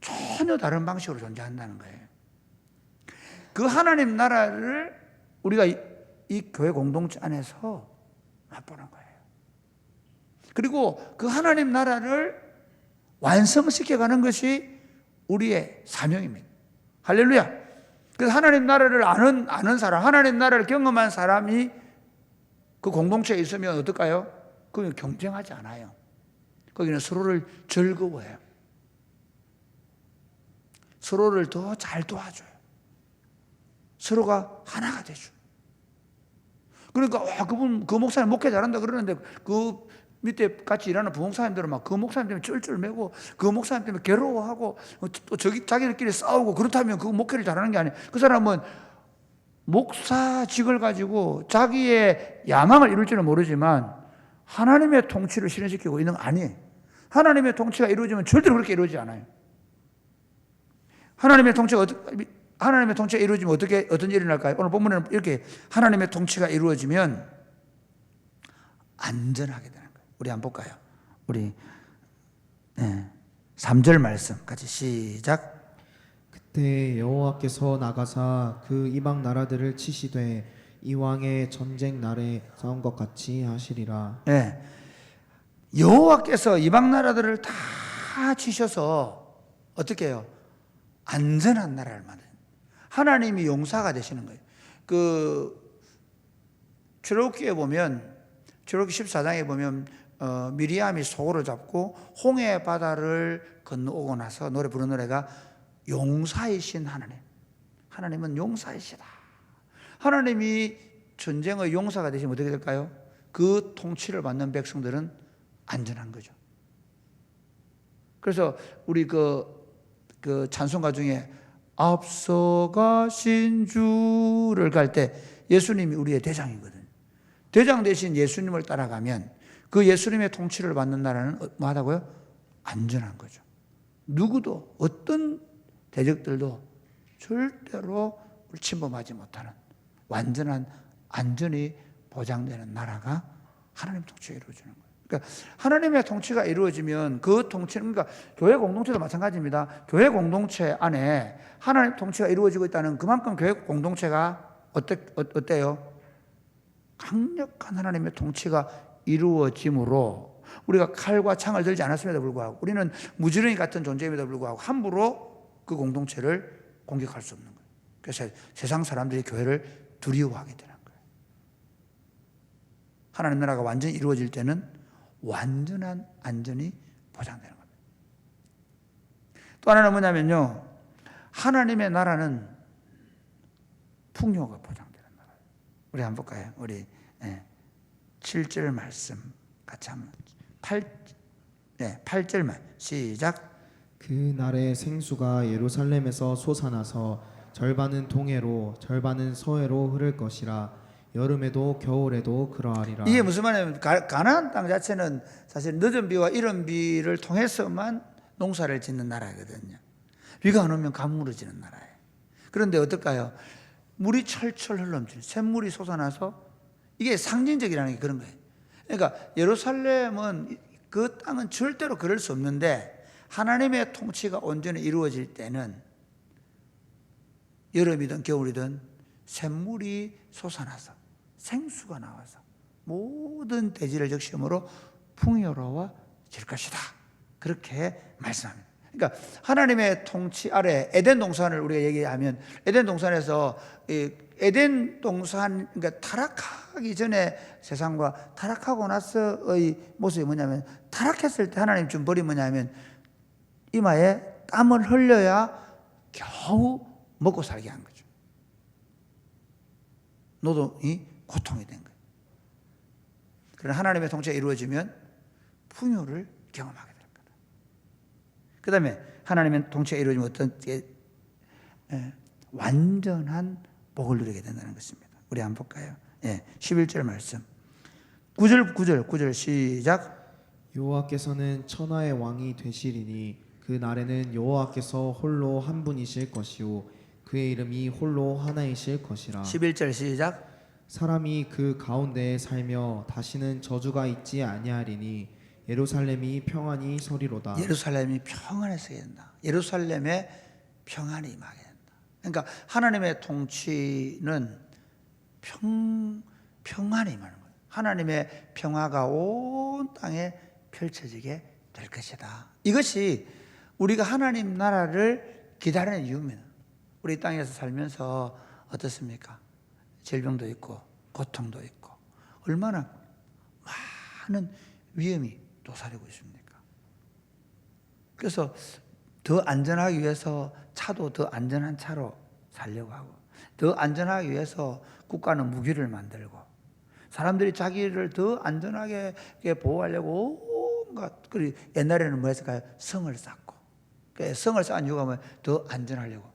Speaker 2: 전혀 다른 방식으로 존재한다는 거예요. 그 하나님 나라를 우리가 이 교회 공동체 안에서 맛보는 거예요. 그리고 그 하나님 나라를 완성시켜가는 것이 우리의 사명입니다. 할렐루야. 그래서 하나님 나라를 아는 사람, 하나님 나라를 경험한 사람이 그 공동체에 있으면 어떨까요? 거기는 경쟁하지 않아요. 거기는 서로를 즐거워해요. 서로를 더 잘 도와줘요. 서로가 하나가 되죠. 그러니까 그 목사님 목회 잘한다 그러는데 그 밑에 같이 일하는 부목사님들은 막 그 목사님 때문에 쩔쩔매고 그 목사님 때문에 괴로워하고 또 자기들끼리 싸우고 그렇다면 그 목회를 잘하는 게 아니에요. 그 사람은 목사직을 가지고 자기의 야망을 이룰지는 모르지만 하나님의 통치를 실현시키고 있는 거 아니에요. 하나님의 통치가 이루어지면 절대로 그렇게 이루어지지 않아요. 하나님의 통치가 이루어지면 어떤 일이 날까요? 오늘 본문에는 이렇게 하나님의 통치가 이루어지면 안전하게 되는 거예요. 우리 한번 볼까요? 우리 3절 말씀 같이 시작.
Speaker 1: 그때 여호와께서 나가사 그 이방 나라들을 치시되 이왕의 전쟁 날에 싸운 것 같이 하시리라.
Speaker 2: 네. 여호와께서 이방 나라들을 다 치셔서 어떻게 해요? 안전한 나라를 만드는 하나님이 용사가 되시는 거예요. 그 출애굽기에 보면 출애굽기 14장에 보면 미리암이 소고를 잡고 홍해 바다를 건너오고 나서 노래 부르는 노래가 용사이신 하나님. 하나님은 용사이시다. 하나님이 전쟁의 용사가 되시면 어떻게 될까요? 그 통치를 받는 백성들은 안전한 거죠. 그래서 우리 그 찬송가 중에 앞서가신 주를 갈 때 예수님이 우리의 대장이거든요. 대장 대신 예수님을 따라가면 그 예수님의 통치를 받는 나라는 뭐하다고요? 안전한 거죠. 누구도 어떤 대적들도 절대로 침범하지 못하는 완전한 안전이 보장되는 나라가 하나님 통치가 이루어지는 거예요. 그러니까 하나님의 통치가 이루어지면 그 통치는 그러니까 교회 공동체도 마찬가지입니다. 교회 공동체 안에 하나님 통치가 이루어지고 있다는 그만큼 교회 공동체가 어때요? 강력한 하나님의 통치가 이루어짐으로 우리가 칼과 창을 들지 않았음에도 불구하고 우리는 무지렁이 같은 존재임에도 불구하고 함부로 그 공동체를 공격할 수 없는 거예요. 그래서 세상 사람들이 교회를 두려워하게 되는 거예요. 하나님 나라가 완전히 이루어질 때는 완전한 안전이 보장되는 겁니다. 또 하나는 뭐냐면요, 하나님의 나라는 풍요가 보장되는 나라예요. 우리 한번 볼까요? 우리 7절 말씀 같이 한번 8절만 시작.
Speaker 1: 그 날에 생수가 예루살렘에서 솟아나서 절반은 동해로 절반은 서해로 흐를 것이라. 여름에도 겨울에도 그러하리라.
Speaker 2: 이게 무슨 말이냐면 가나안 땅 자체는 사실 늦은 비와 이른 비를 통해서만 농사를 짓는 나라거든요. 비가 안 오면 가물어지는 나라예요. 그런데 어떨까요? 물이 철철 흘러넘치는 샘물이 솟아나서 이게 상징적이라는 게 그런 거예요. 그러니까 예루살렘은 그 땅은 절대로 그럴 수 없는데 하나님의 통치가 온전히 이루어질 때는 여름이든 겨울이든 샘물이 솟아나서 생수가 나와서 모든 대지를 적시므로 풍요로워질 것이다. 그렇게 말씀합니다. 그러니까 하나님의 통치 아래 에덴 동산을 우리가 얘기하면 에덴 동산에서 에덴 동산 그러니까 타락하기 전에 세상과 타락하고 나서의 모습이 뭐냐면 타락했을 때 하나님 준 벌이 뭐냐면 이마에 땀을 흘려야 겨우 먹고 살게 한 거죠. 노동이 고통이 된 거예요. 그러나 하나님의 통치가 이루어지면 풍요를 경험하게 될 거다. 그 다음에 하나님의 통치가 이루어지면 어떤 완전한 복을 누리게 된다는 것입니다. 우리 한번 볼까요? 11절 말씀 9절 시작.
Speaker 1: 여호와께서는 천하의 왕이 되시리니 그 날에는 여호와께서 홀로 한 분이실 것이요 그의 이름이 홀로 하나이실 것이라.
Speaker 2: 11절 시작.
Speaker 1: 사람이 그 가운데에 살며 다시는 저주가 있지 아니하리니 예루살렘이 평안히 서리로다.
Speaker 2: 예루살렘이 평안에 서게 된다. 예루살렘에 평안이 임하게 된다. 그러니까 하나님의 통치는 평안이 임하는 거예요. 하나님의 평화가 온 땅에 펼쳐지게 될 것이다. 이것이 우리가 하나님 나라를 기다리는 이유입니다. 우리 땅에서 살면서 어떻습니까? 질병도 있고 고통도 있고 얼마나 많은 위험이 도사리고 있습니까? 그래서 더 안전하기 위해서 차도 더 안전한 차로 살려고 하고 더 안전하기 위해서 국가는 무기를 만들고 사람들이 자기를 더 안전하게 보호하려고 온갖 그리고 옛날에는 뭐 했을까요? 성을 쌓고 성을 쌓은 이유가 뭐예요? 더 안전하려고.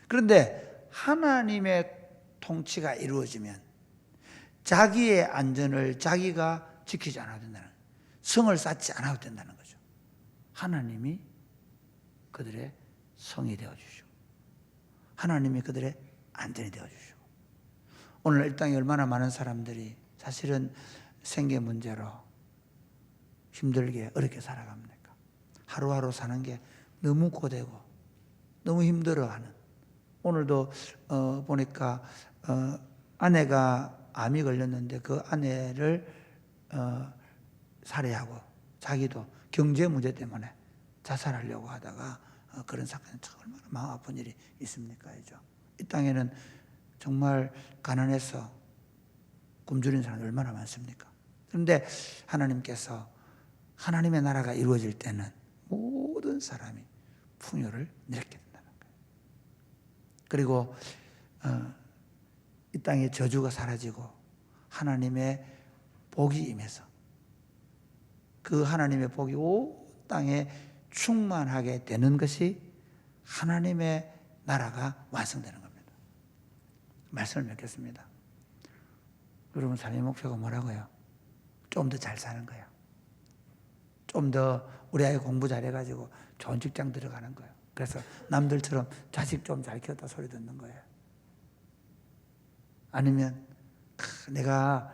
Speaker 2: 그런데 하나님의 통치가 이루어지면 자기의 안전을 자기가 지키지 않아도 된다는 거예요. 성을 쌓지 않아도 된다는 거죠. 하나님이 그들의 성이 되어주시고 하나님이 그들의 안전이 되어주시고 오늘 이 땅에 얼마나 많은 사람들이 사실은 생계 문제로 힘들게 어렵게 살아갑니까? 하루하루 사는 게 너무 고되고 너무 힘들어하는 오늘도 보니까 아내가 암이 걸렸는데 그 아내를 살해하고 자기도 경제 문제 때문에 자살하려고 하다가 그런 사건이 얼마나 마음 아픈 일이 있습니까? 이 땅에는 정말 가난해서 굶주린 사람이 얼마나 많습니까? 그런데 하나님께서 하나님의 나라가 이루어질 때는 모든 사람이 풍요를 누리게 된다는 거예요. 그리고 이 땅에 저주가 사라지고 하나님의 복이 임해서 그 하나님의 복이 온 땅에 충만하게 되는 것이 하나님의 나라가 완성되는 겁니다. 말씀을 맺겠습니다. 여러분 삶의 목표가 뭐라고요? 좀 더 잘 사는 거예요. 좀 더 우리 아이 공부 잘해가지고 좋은 직장 들어가는 거예요. 그래서 남들처럼 자식 좀 잘 키웠다 소리 듣는 거예요. 아니면 내가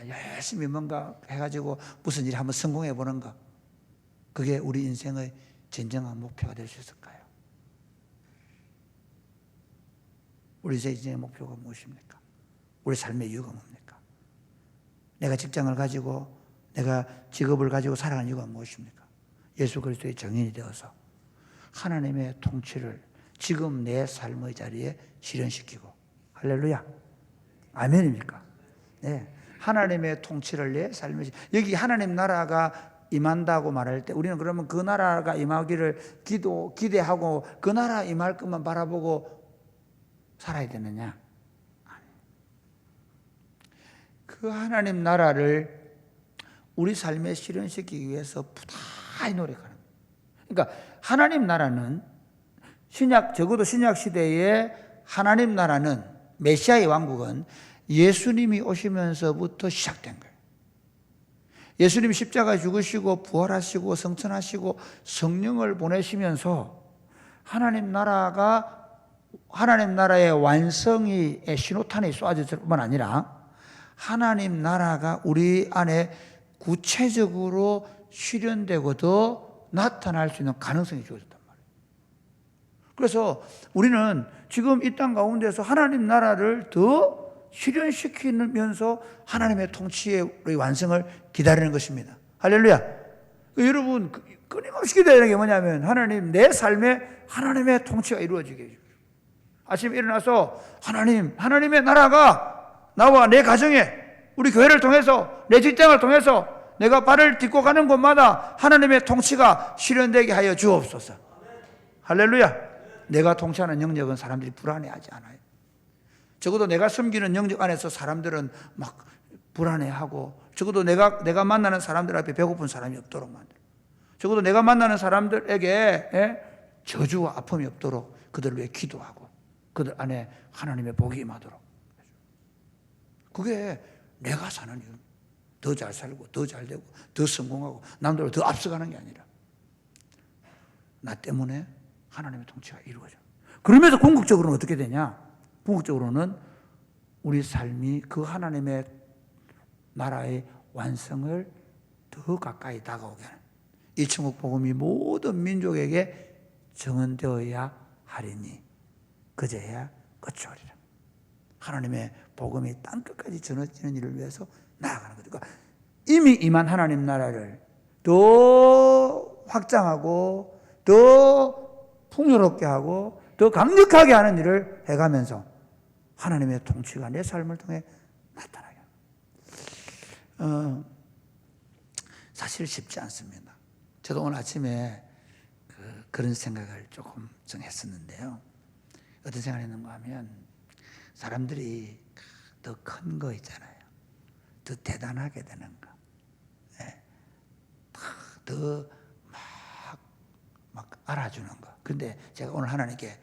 Speaker 2: 열심히 뭔가 해가지고 무슨 일을 한번 성공해 보는 거, 그게 우리 인생의 진정한 목표가 될 수 있을까요? 우리 인생의 목표가 무엇입니까? 우리 삶의 이유가 뭡니까? 내가 직장을 가지고 내가 직업을 가지고 살아가는 이유가 무엇입니까? 예수 그리스도의 정인이 되어서 하나님의 통치를 지금 내 삶의 자리에 실현시키고, 할렐루야, 아멘입니까? 네, 하나님의 통치를 내 삶에, 여기 하나님 나라가 임한다고 말할 때 우리는 그러면 그 나라가 임하기를 기대하고 그 나라 임할 것만 바라보고 살아야 되느냐? 그 하나님 나라를 우리 삶에 실현시키기 위해서 부단히 노력하는 거예요. 그러니까 하나님 나라는 적어도 신약 시대에 하나님 나라는 메시아의 왕국은 예수님이 오시면서부터 시작된 거예요. 예수님이 십자가에 죽으시고 부활하시고 성천하시고 성령을 보내시면서 하나님 나라의 완성의 신호탄이 쏘아졌을 뿐만 아니라 하나님 나라가 우리 안에 구체적으로 실현되고 더 나타날 수 있는 가능성이 주어졌단 말이에요. 그래서 우리는 지금 이 땅 가운데서 하나님 나라를 더 실현시키면서 하나님의 통치의 완성을 기다리는 것입니다. 할렐루야. 여러분 끊임없이 기다리는 게 뭐냐면 하나님 내 삶에 하나님의 통치가 이루어지게 해주십시오. 아침에 일어나서 하나님의 나라가 나와 내 가정에 우리 교회를 통해서 내 직장을 통해서 내가 발을 딛고 가는 곳마다 하나님의 통치가 실현되게 하여 주옵소서. 할렐루야. 내가 통치하는 영역은 사람들이 불안해하지 않아요. 적어도 내가 섬기는 영역 안에서 사람들은 막 불안해하고, 적어도 내가 만나는 사람들 앞에 배고픈 사람이 없도록 만들어. 적어도 내가 만나는 사람들에게 저주와 아픔이 없도록 그들을 위해 기도하고 그들 안에 하나님의 복이 임하도록. 그게 내가 사는 이유. 더 잘 살고 더 잘 되고 더 성공하고 남들보다 더 앞서가는 게 아니라 나 때문에 하나님의 통치가 이루어져. 그러면서 궁극적으로는 어떻게 되냐? 궁극적으로는 우리 삶이 그 하나님의 나라의 완성을 더 가까이 다가오게 하는, 이 천국 복음이 모든 민족에게 정언되어야 하리니 그제야 끝이 오리라. 하나님의 복음이 땅끝까지 전해지는 일을 위해서 나아가는 거죠. 그러니까 이미 임한 하나님 나라를 더 확장하고 더 풍요롭게 하고 더 강력하게 하는 일을 해가면서 하나님의 통치가 내 삶을 통해 나타나게 합니다. 사실 쉽지 않습니다. 저도 오늘 아침에 그런 생각을 조금 했었는데요. 어떤 생각을 했는가 하면 사람들이 더 큰 거 있잖아요. 더 대단하게 되는 거. 더 막 알아주는 거. 근데 제가 오늘 하나님께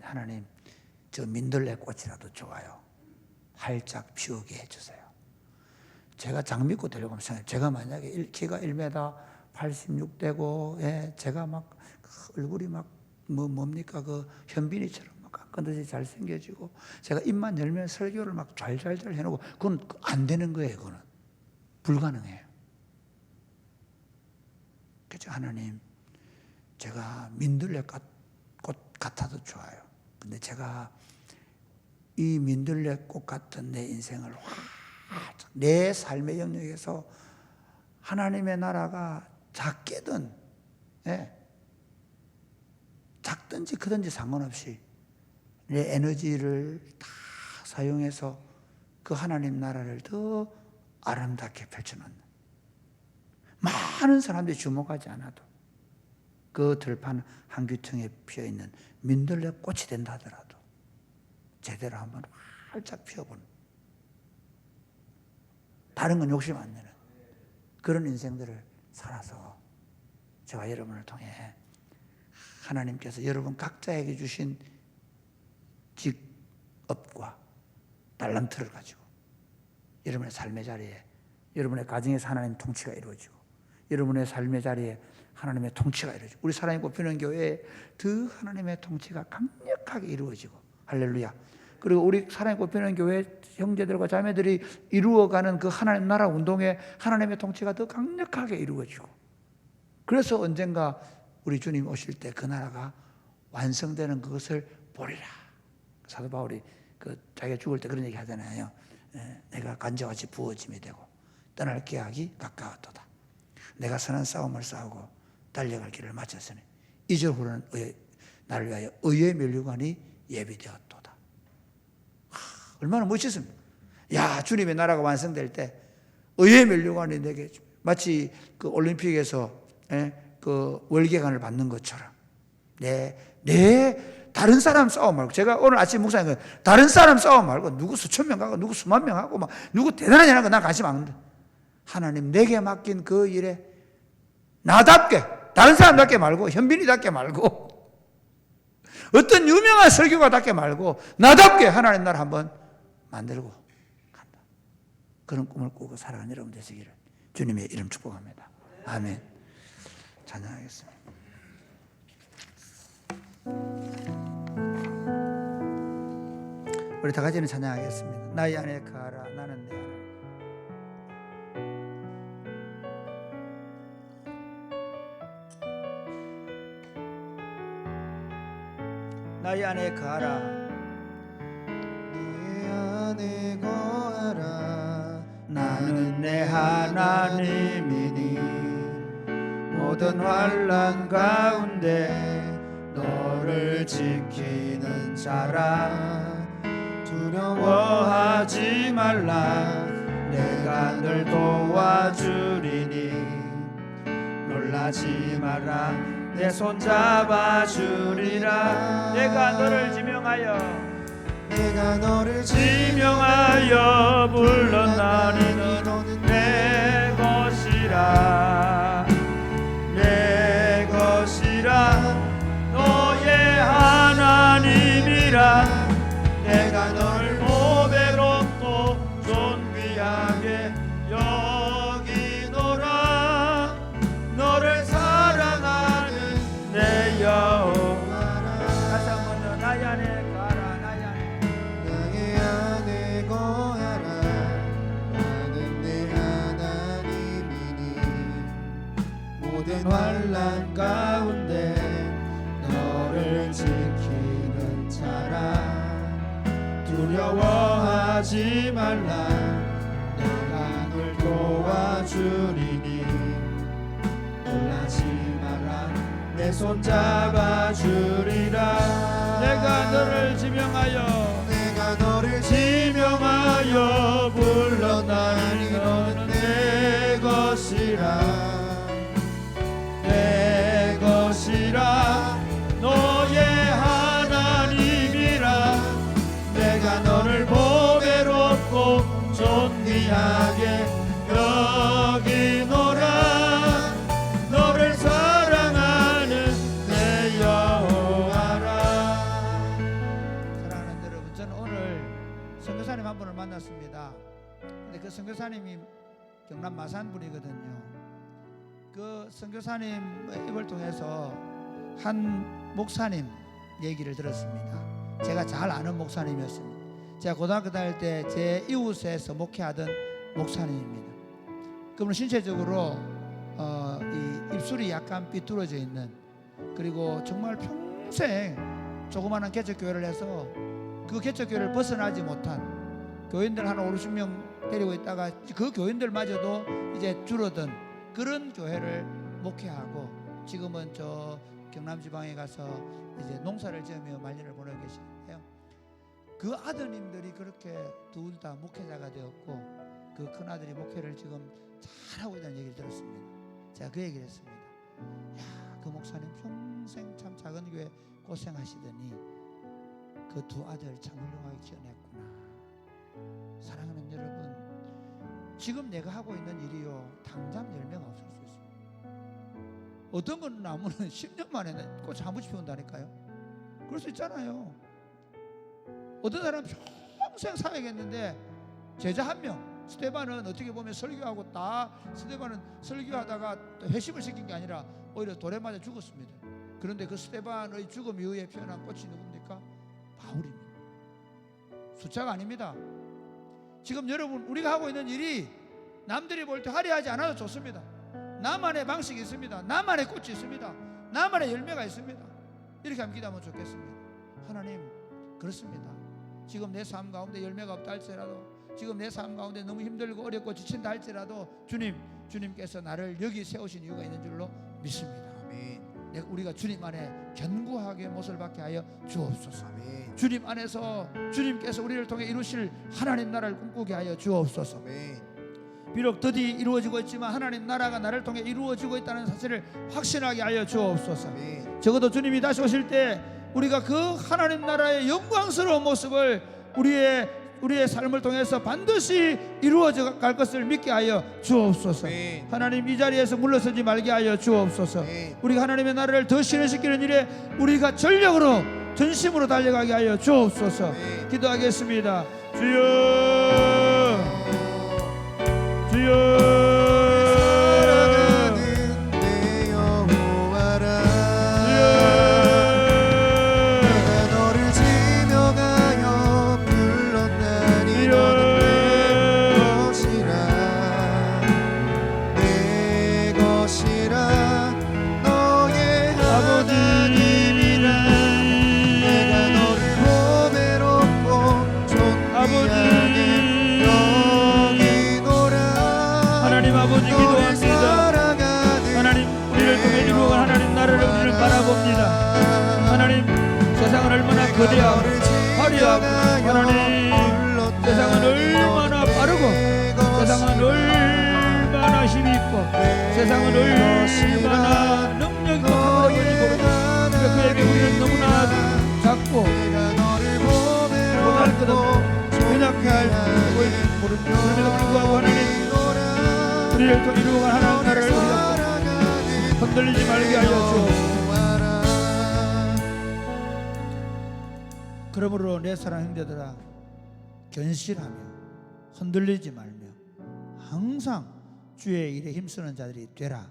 Speaker 2: 하나님 저 민들레 꽃이라도 좋아요. 활짝 피우게 해주세요. 제가 장미꽃 데리고 가면 제가 만약에 키가 1m 86되고 제가 막 얼굴이 막 뭡니까 그 현빈이처럼 막 깎은듯이 잘생겨지고 제가 입만 열면 설교를 막 잘잘잘 해놓고 그건 안 되는 거예요. 그거는 불가능해요. 그렇죠. 하나님 제가 민들레 꽃 같아도 좋아요. 근데 제가 이 민들레 꽃 같은 내 인생을 내 삶의 영역에서 하나님의 나라가 작게든 작든지 크든지 상관없이 내 에너지를 다 사용해서 그 하나님 나라를 더 아름답게 펼쳐놓는, 많은 사람들이 주목하지 않아도 그 들판 한 귀퉁이에 피어있는 민들레 꽃이 된다 하더라도 제대로 한번 활짝 피어보는, 다른 건 욕심 안 내는 그런 인생들을 살아서 제가 여러분을 통해 하나님께서 여러분 각자에게 주신 직업과 달란트를 가지고 여러분의 삶의 자리에, 여러분의 가정에서 하나님의 통치가 이루어지고 여러분의 삶의 자리에 하나님의 통치가 이루어지고 우리 사랑이 꽃피는 교회에 더 하나님의 통치가 강력하게 이루어지고, 할렐루야. 그리고 우리 사랑이 꽃피는 교회 형제들과 자매들이 이루어가는 그 하나님 나라 운동에 하나님의 통치가 더 강력하게 이루어지고, 그래서 언젠가 우리 주님 오실 때 그 나라가 완성되는 그것을 보리라. 사도 바울이 자기가 죽을 때 그런 얘기 하잖아요. 내가 간제같이 부어짐이 되고 떠날 계약이 가까웠도다. 내가 선한 싸움을 싸우고 달려갈 길을 마쳤으니 이제 후로는 나를 위하여 의의 면류관이 예비되었도다. 얼마나 멋있습니까? 야, 주님의 나라가 완성될 때 의의 면류관이 내게 마치 그 올림픽에서 그 월계관을 받는 것처럼 내 다른 사람 싸움 말고, 제가 오늘 아침 묵상한 건 다른 사람 싸움 말고 누구 수천 명 가고 누구 수만 명 하고 막 누구 대단하지 않은 거 난 관심 안 합니다. 하나님 내게 맡긴 그 일에 나답게, 다른 사람답게 말고 현빈이답게 말고 어떤 유명한 설교가답게 말고 나답게 하나님 나라 한번 만들고 간다. 그런 꿈을 꾸고 살아가는 여러분 되시기를 주님의 이름 축복합니다. 아멘. 찬양하겠습니다. 우리 다 같이는 찬양하겠습니다. 나의 안에 거하라, 나는 내 안에.
Speaker 3: 나의 안에 거하라.
Speaker 1: 너의 안에 거하라.
Speaker 3: 나는 내 하나님이니 모든 환난 가운데 너를 지키는 자라. 두려워하지 말라. 내가 널 도와주리니 놀라지 마라. 내 손 잡아주리라. 내가 너를 지명하여 지명하여 불렀나니 너는 내 것이라. 내 것이라. 너의 하나님이라. 내가 너를 보배롭고 존귀하게 여기노라. 너를 사랑하는 내 여호와라. 다시 한번 나의 안에 거하라. 나의 안에.
Speaker 1: 나의 안에 거하라. 나는 내 하나님이니 모든 환난 가운데 너를 지키는 자라. 두려워하지 말라. 내가 널 도와주리니 놀라지 마라. 내 손 잡아주리라.
Speaker 3: 내가 너를
Speaker 1: 지명하여 불렀나니 너는 내 것이라.
Speaker 3: 내 것이라. 너의 하나님이라. 내가 너를 보배롭고 존귀하게 여기노라. 너를 사랑하는 내 여호와라. 사랑하는 여러분, 저는 오늘 선교사님 한 분을 만났습니다. 근데 그 선교사님이 경남 마산 분이거든요. 그 선교사님 입을 통해서 한 목사님 얘기를 들었습니다. 제가 잘 아는 목사님이었습니다. 제가 고등학교 다닐 때 제 이웃에서 목회하던 목사님입니다. 그분은 신체적으로 이 입술이 약간 삐뚤어져 있는, 그리고 정말 평생 조그마한 개척교회를 해서 그 개척교회를 벗어나지 못한 교인들 한 50명 데리고 있다가 그 교인들마저도 이제 줄어든 그런 교회를 목회하고 지금은 저 경남지방에 가서 이제 농사를 지으며 말년을 보내고 계시는데요. 그 아드님들이 그렇게 둘 다 목회자가 되었고 그 큰아들이 목회를 지금 잘하고 있다는 얘기를 들었습니다. 제가 그 얘기를 했습니다. 야, 그 목사님 평생 참 작은 교회 고생하시더니 그 두 아들 참 훌륭하게 키워냈구나. 사랑하는 여러분, 지금 내가 하고 있는 일이요 당장 열매가 없을 수 있습니다. 어떤 건 나무는 10년 만에 꽃이 한 번씩 피운다니까요. 그럴 수 있잖아요. 어떤 사람은 평생 사역했는데 제자 한 명, 스데반은 어떻게 보면 설교하고 다 스데반은 설교하다가 회심을 시킨 게 아니라 오히려 돌에 맞아 죽었습니다. 그런데 그 스데반의 죽음 이후에 피어난 꽃이 누굽니까? 바울입니다. 숫자가 아닙니다. 지금 여러분, 우리가 하고 있는 일이 남들이 볼 때 화려하지 않아도 좋습니다. 나만의 방식이 있습니다. 나만의 꽃이 있습니다. 나만의 열매가 있습니다. 이렇게 한번 기도하면 좋겠습니다. 하나님, 그렇습니다. 지금 내 삶 가운데 열매가 없다 할지라도, 지금 내 삶 가운데 너무 힘들고 어렵고 지친다 할지라도 주님께서 나를 여기 세우신 이유가 있는 줄로 믿습니다.
Speaker 1: 아멘.
Speaker 3: 우리가 주님 안에 견고하게 못을 받게 하여 주옵소서.
Speaker 1: 아멘.
Speaker 3: 주님 안에서 주님께서 우리를 통해 이루실 하나님 나라를 꿈꾸게 하여 주옵소서.
Speaker 1: 아멘.
Speaker 3: 비록 더디 이루어지고 있지만 하나님 나라가 나를 통해 이루어지고 있다는 사실을 확신하게 하여 주옵소서.
Speaker 1: 아멘.
Speaker 3: 적어도 주님이 다시 오실 때 우리가 그 하나님 나라의 영광스러운 모습을 우리의 삶을 통해서 반드시 이루어져 갈 것을 믿게 하여 주옵소서.
Speaker 1: 아멘.
Speaker 3: 하나님, 이 자리에서 물러서지 말게 하여 주옵소서.
Speaker 1: 아멘.
Speaker 3: 우리가 하나님의 나라를 더 실현시키는 일에 우리가 전력으로 전심으로 달려가게 하여 주옵소서.
Speaker 1: 아멘.
Speaker 3: 기도하겠습니다. 주여, 주여.
Speaker 1: 사랑하는 내 여호와라. 내가 너를 지명하여 불렀나니 너는 내 것이라. 내 것이라. 너의 하나님이라. 내가
Speaker 3: 하나님 세상은 얼마나 빠르고 세상은 얼마나 힘이 있고 세상은 얼마나 능력이 강하고 있는지 모릅니다. 그에게 우리는 너무나 작고 보잘것없고 연약할 모릅니다. 그럼에도 불구하고 하나님 우리를 또 이루어간 하나님 나라를 우리가 흔들리지 말게 하여 주옵소서. 그러므로 내 사랑 형제들아 견실하며 흔들리지 말며 항상 주의 일에 힘쓰는 자들이 되라고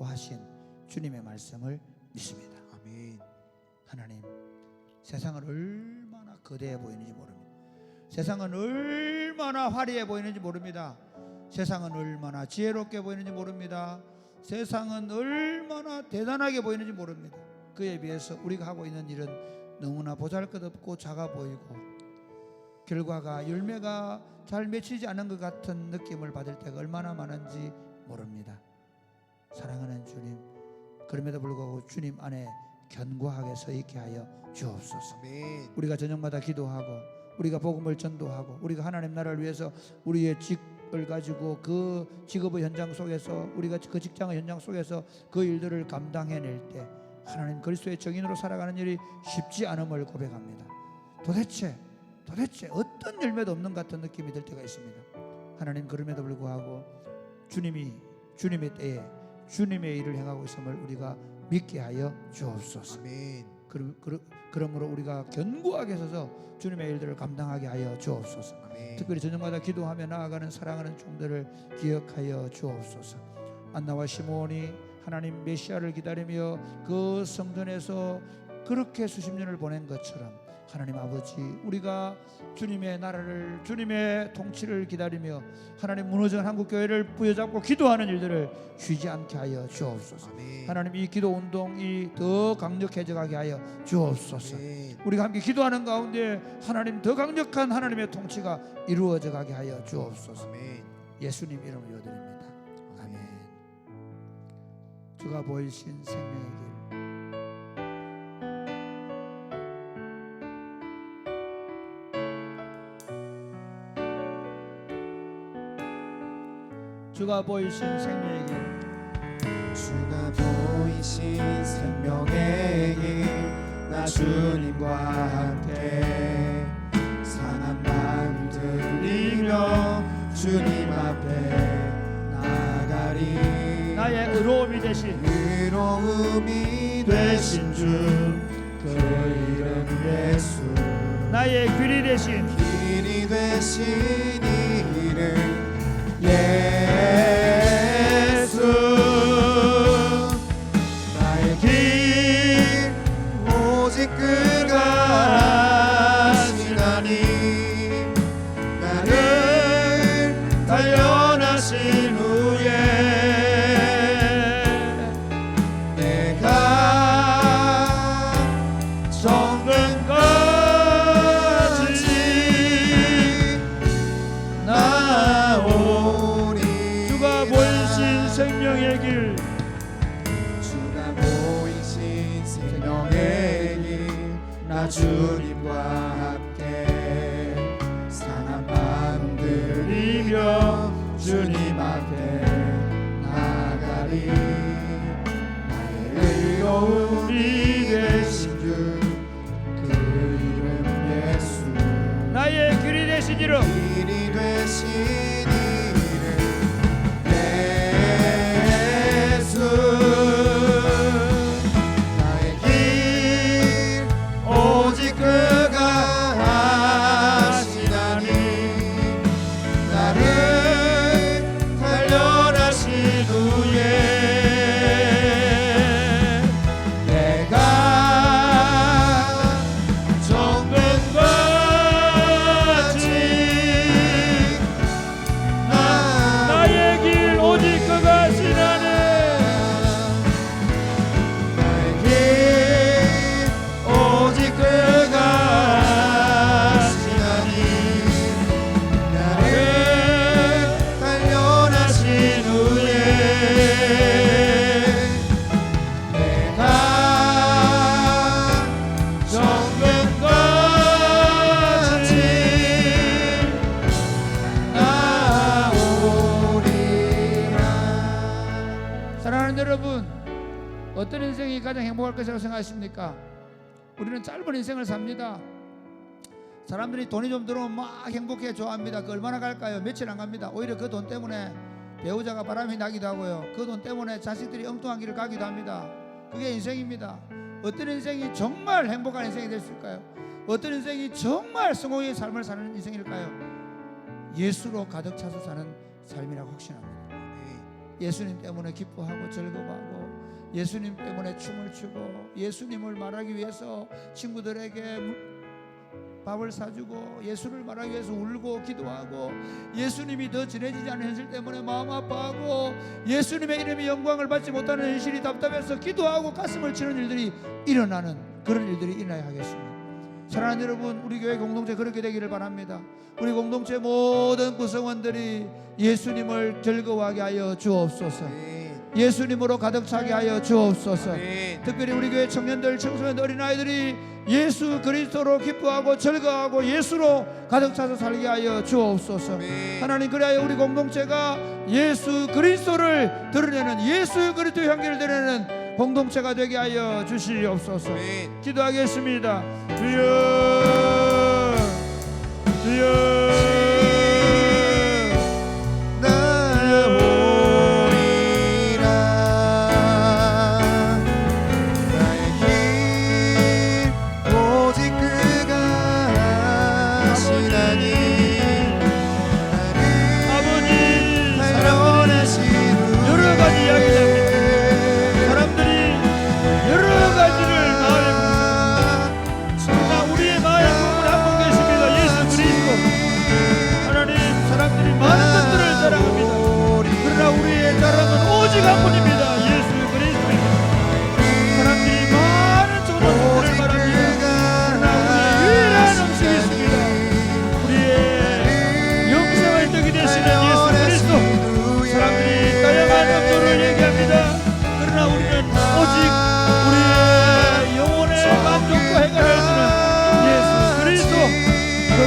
Speaker 3: 하신 주님의 말씀을 믿습니다.
Speaker 1: 아멘.
Speaker 3: 하나님 세상은 얼마나 거대해 보이는지 모릅니다. 세상은 얼마나 화려해 보이는지 모릅니다. 세상은 얼마나 지혜롭게 보이는지 모릅니다. 세상은 얼마나 대단하게 보이는지 모릅니다. 그에 비해서 우리가 하고 있는 일은 너무나 보잘것없고 작아 보이고 결과가 열매가 잘 맺히지 않은 것 같은 느낌을 받을 때가 얼마나 많은지 모릅니다. 사랑하는 주님, 그럼에도 불구하고 주님 안에 견고하게 서 있게 하여 주옵소서.
Speaker 1: 아멘.
Speaker 3: 우리가 저녁마다 기도하고 우리가 복음을 전도하고 우리가 하나님 나라를 위해서 우리의 직을 가지고 그 직업의 현장 속에서 우리가 그 직장의 현장 속에서 그 일들을 감당해낼 때 하나님 그리스도의 증인으로 살아가는 일이 쉽지 않음을 고백합니다. 도대체 어떤 열매도 없는 것 같은 느낌이 들 때가 있습니다. 하나님 그럼에도 불구하고 주님의 때에 주님의 일을 행하고 있음을 우리가 믿게 하여 주옵소서.
Speaker 1: 아멘.
Speaker 3: 그러므로 우리가 견고하게 서서 주님의 일들을 감당하게 하여 주옵소서.
Speaker 1: 아멘.
Speaker 3: 특별히 저녁마다 기도하며 나아가는 사랑하는 종들을 기억하여 주옵소서. 안나와 시므온이 하나님 메시아를 기다리며 그 성전에서 그렇게 수십 년을 보낸 것처럼 하나님 아버지 우리가 주님의 나라를 주님의 통치를 기다리며 하나님 무너진 한국교회를 부여잡고 기도하는 일들을 쉬지 않게 하여 주옵소서.
Speaker 1: 아멘.
Speaker 3: 하나님 이 기도 운동이 더 강력해져 가게 하여 주옵소서.
Speaker 1: 아멘.
Speaker 3: 우리가 함께 기도하는 가운데 하나님 더 강력한 하나님의 통치가 이루어져 가게 하여 주옵소서.
Speaker 1: 아멘.
Speaker 3: 예수님 이름으로 드립니다. 아멘. 주가 보이신 생명의 길 주가 보이신 생명의 길
Speaker 1: 주가 보이신 생명의 길 나 주님과 함께 상한 마음 들리며 주님 앞에 나가리.
Speaker 3: 나의 의로움이 되신
Speaker 1: 의로움이 되신 주 그 이름 예수.
Speaker 3: 나의 길이 되신
Speaker 1: 길이 되신 이름 예수. 나의 길 오직 그가 하시나니 나를 단련하신 후에 내가 정근까지 나오리.
Speaker 3: 주가 보이신 생명의 길
Speaker 1: 주가 보이신 생명의 길 나 주님과 함께 상한 마음 들이며 주님 앞에 나가리. 나의 의로움이 되신 주 그 이름 예수.
Speaker 3: 나의 길이 되신 이름
Speaker 1: 길이 되신 이름 예수. 나의 길 오직 그가 하시나니 나를 단련하신 후에 내가
Speaker 3: 여러분, 어떤 인생이 가장 행복할 것이라고 생각하십니까? 우리는 짧은 인생을 삽니다. 사람들이 돈이 좀 들어오면 막 행복해 좋아합니다. 그 얼마나 갈까요? 며칠 안 갑니다. 오히려 그 돈 때문에 배우자가 바람이 나기도 하고요. 그 돈 때문에 자식들이 엉뚱한 길을 가기도 합니다. 그게 인생입니다. 어떤 인생이 정말 행복한 인생이 될 수 있을까요? 어떤 인생이 정말 성공의 삶을 사는 인생일까요? 예수로 가득 차서 사는 삶이라고 확신합니다. 예수님 때문에 기뻐하고 즐거워하고, 예수님 때문에 춤을 추고, 예수님을 말하기 위해서 친구들에게 밥을 사주고, 예수를 말하기 위해서 울고 기도하고, 예수님이 더 전해지지 않는 현실 때문에 마음 아파하고, 예수님의 이름이 영광을 받지 못하는 현실이 답답해서 기도하고 가슴을 치는 일들이 일어나는 그런 일들이 일어나야 하겠습니다. 사랑하는 여러분, 우리 교회 공동체 그렇게 되기를 바랍니다. 우리 공동체 모든 구성원들이 예수님을 즐거워하게 하여 주옵소서. 예수님으로 가득 차게 하여 주옵소서. 특별히 우리 교회 청년들, 청소년들, 어린아이들이 예수 그리스도로 기뻐하고 즐거워하고 예수로 가득 차서 살게 하여 주옵소서. 하나님, 그래야 우리 공동체가 예수 그리스도를 드러내는, 예수 그리스도의 향기를 드러내는 공동체가 되게 하여 주시옵소서. 기도하겠습니다. 주여, 주여.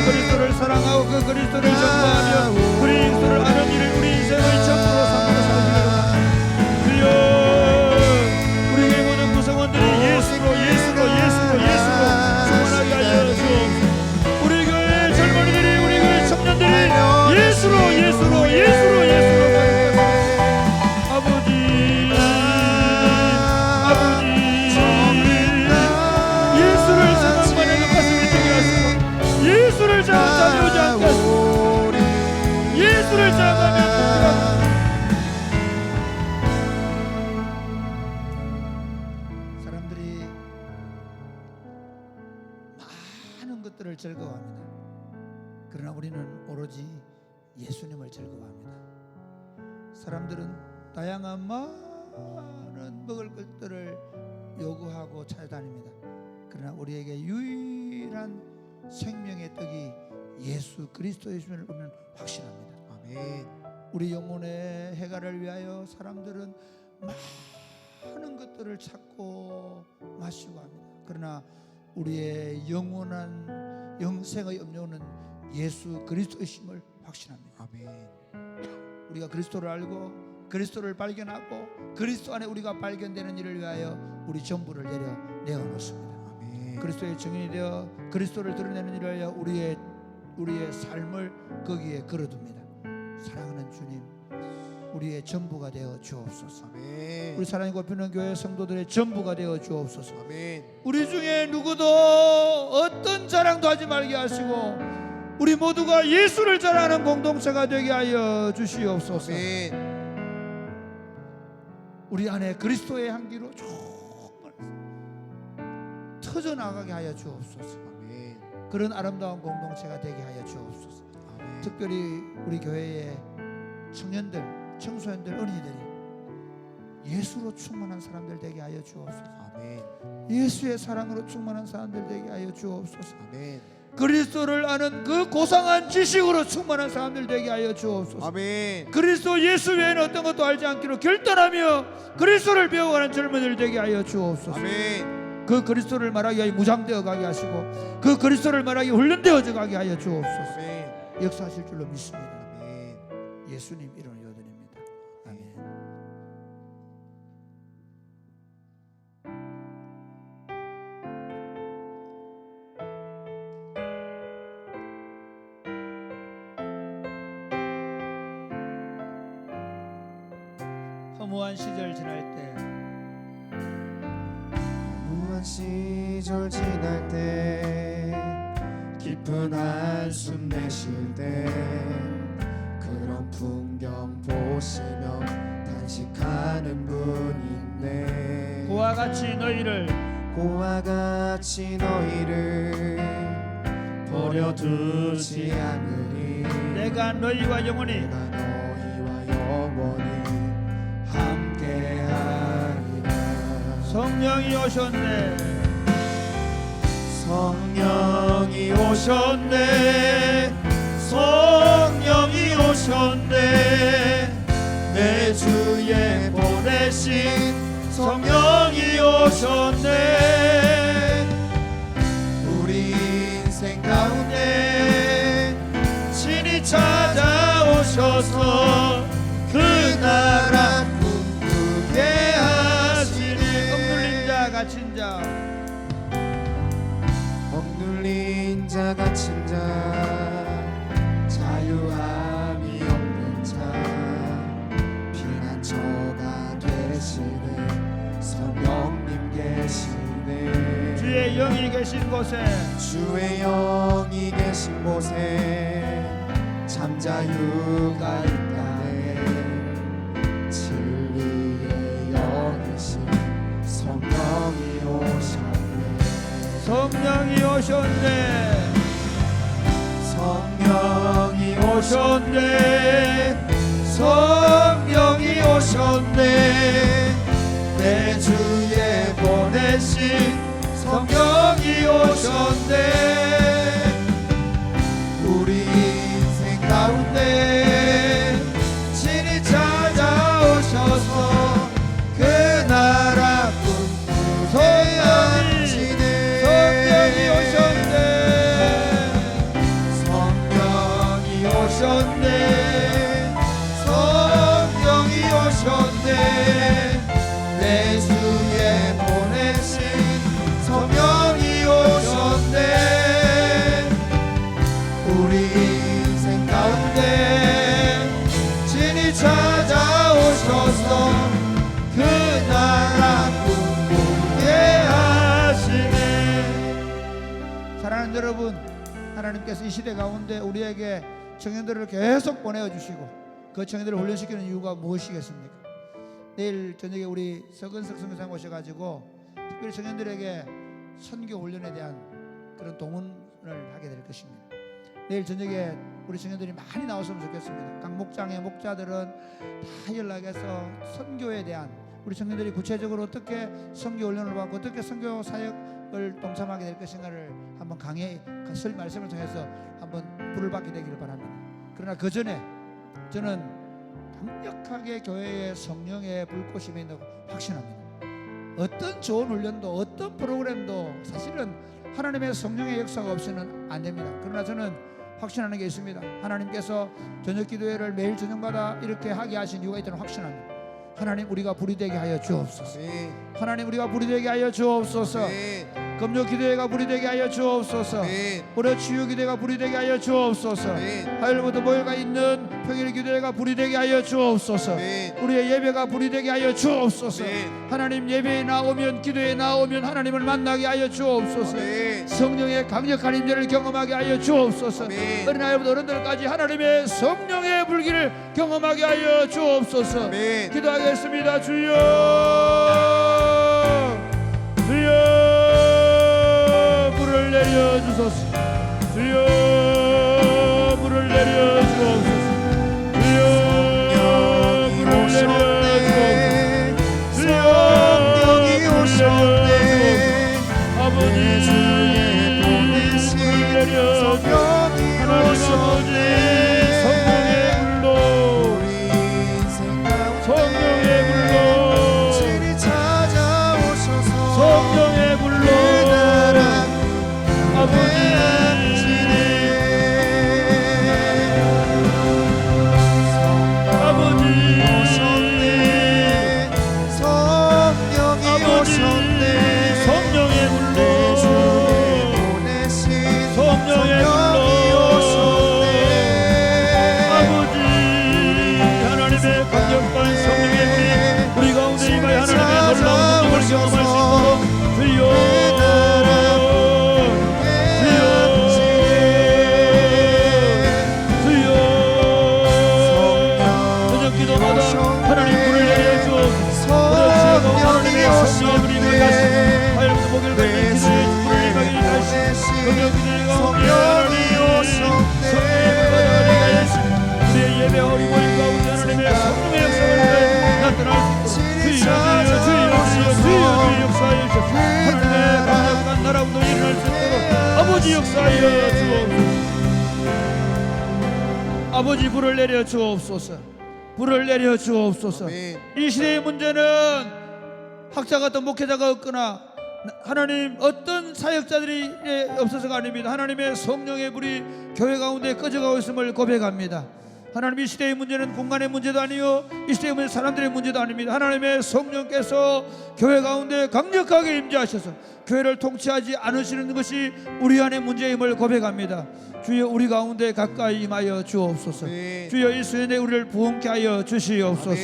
Speaker 3: 그리스도를 사랑하고 그 그리스도를 전파하며 그리스도를 아는 일을 우리 인생의 전부로 삼아 살기를 원합니다. 주여, 우리 교회 모든 구성원들이 예수로 충만하게 하여 주옵소서. 우리 교회 젊은이들이, 우리 교회 청년들이 예수로 아버지, 아버지, 예수를 생각만 해도 가슴이 뛰게 하시고, 예수를 찾아오지 않게 하시고, 예수를 찾아가면 사람들이 많은 것들을 즐거워합니다. 그러나 우리는 오로지 예수님을 즐거워합니다. 사람들은 다양한 많은 먹을 것들을 요구하고 찾아다닙니다. 그러나 우리에게 유일한 생명의 떡이 예수 그리스도이심을 우리는 확신합니다. 아멘. 우리 영혼의 해결을 위하여 사람들은 많은 것들을 찾고 마시고 합니다. 그러나 우리의 영원한 영생의 음료는 예수 그리스도이심을 확신합니다. 아멘. 우리가 그리스도를 알고 그리스도를 발견하고 그리스도 안에 우리가 발견되는 일을 위하여 우리 전부를 내어놓습니다. 그리스도의 증인이 되어 그리스도를 드러내는 일을 위하여 우리의 삶을 거기에 걸어둡니다. 사랑하는 주님, 우리의 전부가 되어 주옵소서. 아멘. 우리 사랑이 곱히는 교회 성도들의 전부가 되어 주옵소서. 아멘. 우리 중에 누구도 어떤 자랑도 하지 말게 하시고 우리 모두가 예수를 자랑하는 공동체가 되게 하여 주시옵소서. 아멘. 우리 안에 그리스도의 향기로 정말 터져나가게 하여 주옵소서. 아멘. 그런 아름다운 공동체가 되게 하여 주옵소서. 아멘. 특별히 우리 교회의 청년들, 청소년들, 어린이들이 예수로 충만한 사람들 되게 하여 주옵소서. 아멘. 예수의 사랑으로 충만한 사람들 되게 하여 주옵소서. 아멘. 그리스도를 아는 그 고상한 지식으로 충만한 사람들 되게 하여 주옵소서. 아멘. 그리스도 예수 외에는 어떤 것도 알지 않기로 결단하며 그리스도를 배워가는 젊은이들 되게 하여 주옵소서. 아멘. 그 그리스도를 말하기 위하여 무장되어 가게 하시고 그 그리스도를 말하기 위해 훈련되어져 가게 하여 주옵소서. 아멘. 역사하실 줄로 믿습니다. 아멘. 예수님 이름으로 기도드립니다. 아멘. 허무한 시절 지날 때
Speaker 1: 무한 시절 지날 때 깊은 한숨 내쉴 때 그런 풍경 보시며 단식하는 분이 있네.
Speaker 3: 그와 같이 너희를
Speaker 1: 버려두지 않으리.
Speaker 3: 내가 너희와 영원히
Speaker 1: 내가 너희와 영원히 함께하리라.
Speaker 3: 성령이 오셨네.
Speaker 1: 성령이 오셨네. 성령이 오셨네. 내 주에 보내신 성령이 오셨네. 우리 인생 가운데 친히 찾아오셔서 그 나라 꿈꾸게 하시네.
Speaker 3: 억눌린 자 갇힌 자
Speaker 1: 억눌린 자 갇힌 자 자유함이 없는 자 피난처가 되시네. 성령님 계시네.
Speaker 3: 주의 영이 계신 곳에
Speaker 1: 주의 영이 계신 곳에 잠자유가 있다네. 진리의 영이신 성령이 오셨네.
Speaker 3: 성령이 오셨네.
Speaker 1: 성령이 오셨네. 성령이 오셨네. 내 주에 보내신 성령이 오셨네. 우리 인생 가운데 친히 찾아오셔서 그 나라 꿈꾸게 하시네.
Speaker 3: 성령이 오셨네.
Speaker 1: 성령이 오셨네. 성령이 오셨네. 내 주에 보내신 성령이 오셨네. 우리 인생 가운데 친히 찾아오셔서 그 나라 꿈꾸게 하시네.
Speaker 3: 사랑하는 여러분, 하나님께서 이 시대 가운데 우리에게 청년들을 계속 보내주시고 그 청년들을 훈련시키는 이유가 무엇이겠습니까? 내일 저녁에 우리 서근석 선교사님 오셔가지고 특별히 청년들에게 선교 훈련에 대한 그런 동원을 하게 될 것입니다. 내일 저녁에 우리 청년들이 많이 나왔으면 좋겠습니다. 각 목장의 목자들은 다 연락해서 선교에 대한 우리 청년들이 구체적으로 어떻게 선교 훈련을 받고 어떻게 선교 사역을 동참하게 될 것인가를 한번 강의 말씀을 통해서 한번 불을 받게 되기를 바랍니다. 그러나 그 전에 저는 강력하게 교회의 성령의 불꽃이 있다고 확신합니다. 어떤 좋은 훈련도 어떤 프로그램도 사실은 하나님의 성령의 역사가 없이는 안 됩니다. 그러나 저는 확신하는 게 있습니다. 하나님께서 저녁 기도회를 매일 저녁마다 이렇게 하게 하신 이유가 있다는 확신합니다. 하나님 우리가 불이 되게 하여 주옵소서. 하나님 우리가 불이 되게 하여 주옵소서. 금요 기도회가 불이 되게 하여 주옵소서. 올해 치유 기도회가 불이 되게 하여 주옵소서. 화요일부터 모여가 있는 평일 기도회가 불이 되게 하여 주옵소서. 우리의 예배가 불이 되게 하여 주옵소서. 하나님 예배에 나오면 기도에 나오면 하나님을 만나게 하여 주옵소서. 성령의 강력한 임재를 경험하게 하여 주옵소서. 어린아이부터 어른들까지 하나님의 성령의 불기를 경험하게 하여 주옵소서. 기도하겠습니다. 주여 주여 불을 내려 주소서. 주여 불을 내려 주옵소서. 주여 불을 내려 주옵소서. 주여
Speaker 1: 성령이 오셨네.
Speaker 3: 아버지 불을 내려
Speaker 1: 성령이 오셨네.
Speaker 3: 성령의 불로 성령의 불로
Speaker 1: 친히 찾아오셔서
Speaker 3: 성령의 불로 아버지 아버지
Speaker 1: 오셨네. 성령이 오셨네.
Speaker 3: 성령의 불로
Speaker 1: 보내신
Speaker 3: 성령의 불로
Speaker 1: 오셨네.
Speaker 3: 아버지 하나님의 강력한 성령의 불이 성령의 불이 거기 하시고 하여금도 목요일과 있는 기도에 불을 임하게 하시고 금요 기도의 가운데 하나님 성령의 불과 내가 하시고 우리의 예배 허리 모임 가운데 하나님의 성령의 역사를 나타날 수 있도록 주여 역사하여 주옵소서. 하나님의 강력한 나라 운동이 일어날 수 있도록 아버지 역사하여 주옵소서. 아버지 불을 내려 주옵소서. 불을 내려 주옵소서. 이 시대의 문제는 학자가 어떤 목회자가 없거나 하나님 어떤 사역자들이 없어서가 아닙니다. 하나님의 성령의 불이 교회 가운데 꺼져가고 있음을 고백합니다. 하나님 이 시대의 문제는 공간의 문제도 아니요 이 시대의 문제는 사람들의 문제도 아닙니다. 하나님의 성령께서 교회 가운데 강력하게 임재하셔서 교회를 통치하지 않으시는 것이 우리 안의 문제임을 고백합니다. 주여 우리 가운데 가까이 임하여 주옵소서. 주여 이 수련회 우리를 부흥케 하여 주시옵소서.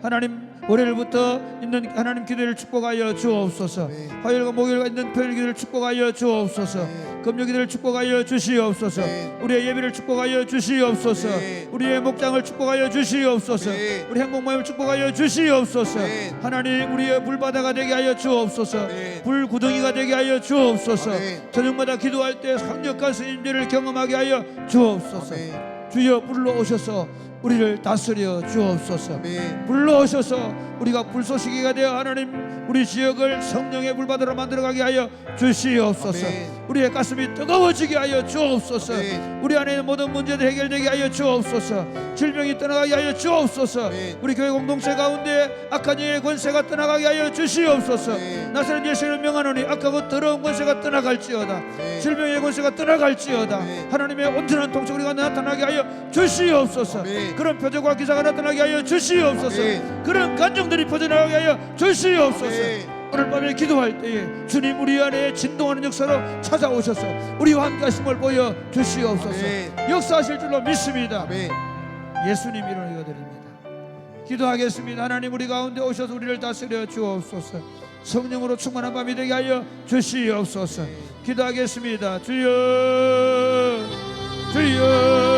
Speaker 3: 하나님 월요일부터 있는 하나님 기도를 축복하여 주옵소서. 화요일과 목요일과 있는 토요일 기도를 축복하여 주옵소서. 금요 기도를 축복하여 주시옵소서. 우리의 예배를 축복하여 주시옵소서. 우리의 목장을 축복하여 주시옵소서. 우리 행복 모임을 축복하여 주시옵소서. 하나님 우리의 불바다가 되게 하여 주옵소서. 불구덩이가 되게 하여 주옵소서. 저녁마다 기도할 때 강력한 스님들을 경험하게 하여 주옵소서. 주여 불러오셔서 우리를 다스려 주옵소서. 불러오셔서 우리가 불쏘시개가 되어 하나님 우리 지역을 성령의 불바다로 만들어가게 하여 주시옵소서. 우리의 가슴이 뜨거워지게 하여 주옵소서. 우리 안에 있는 모든 문제들 해결되게 하여 주옵소서. 질병이 떠나가게 하여 주옵소서. 우리 교회 공동체 가운데 악한 영의 권세가 떠나가게 하여 주시옵소서. 나사렛 예수를 명하노니 악하고 더러운 권세가 떠나갈지어다. 질병의 권세가 떠나갈지어다. 하나님의 온전한 통치 우리가 나타나게 하여 주시옵소서. 그런 표적과 기사가 나타나게 하여 주시옵소서. 그런 간증들이 퍼져나가게 하여 주시옵소서. 오늘 밤에 기도할 때에 주님 우리 안에 진동하는 역사로 찾아오셔서 우리와 함께 하심을 보여 주시옵소서. 역사하실 줄로 믿습니다. 예수님 이름으로 기도드립니다. 기도하겠습니다. 하나님 우리 가운데 오셔서 우리를 다스려 주옵소서. 성령으로 충만한 밤이 되게 하여 주시옵소서. 기도하겠습니다. 주여 주여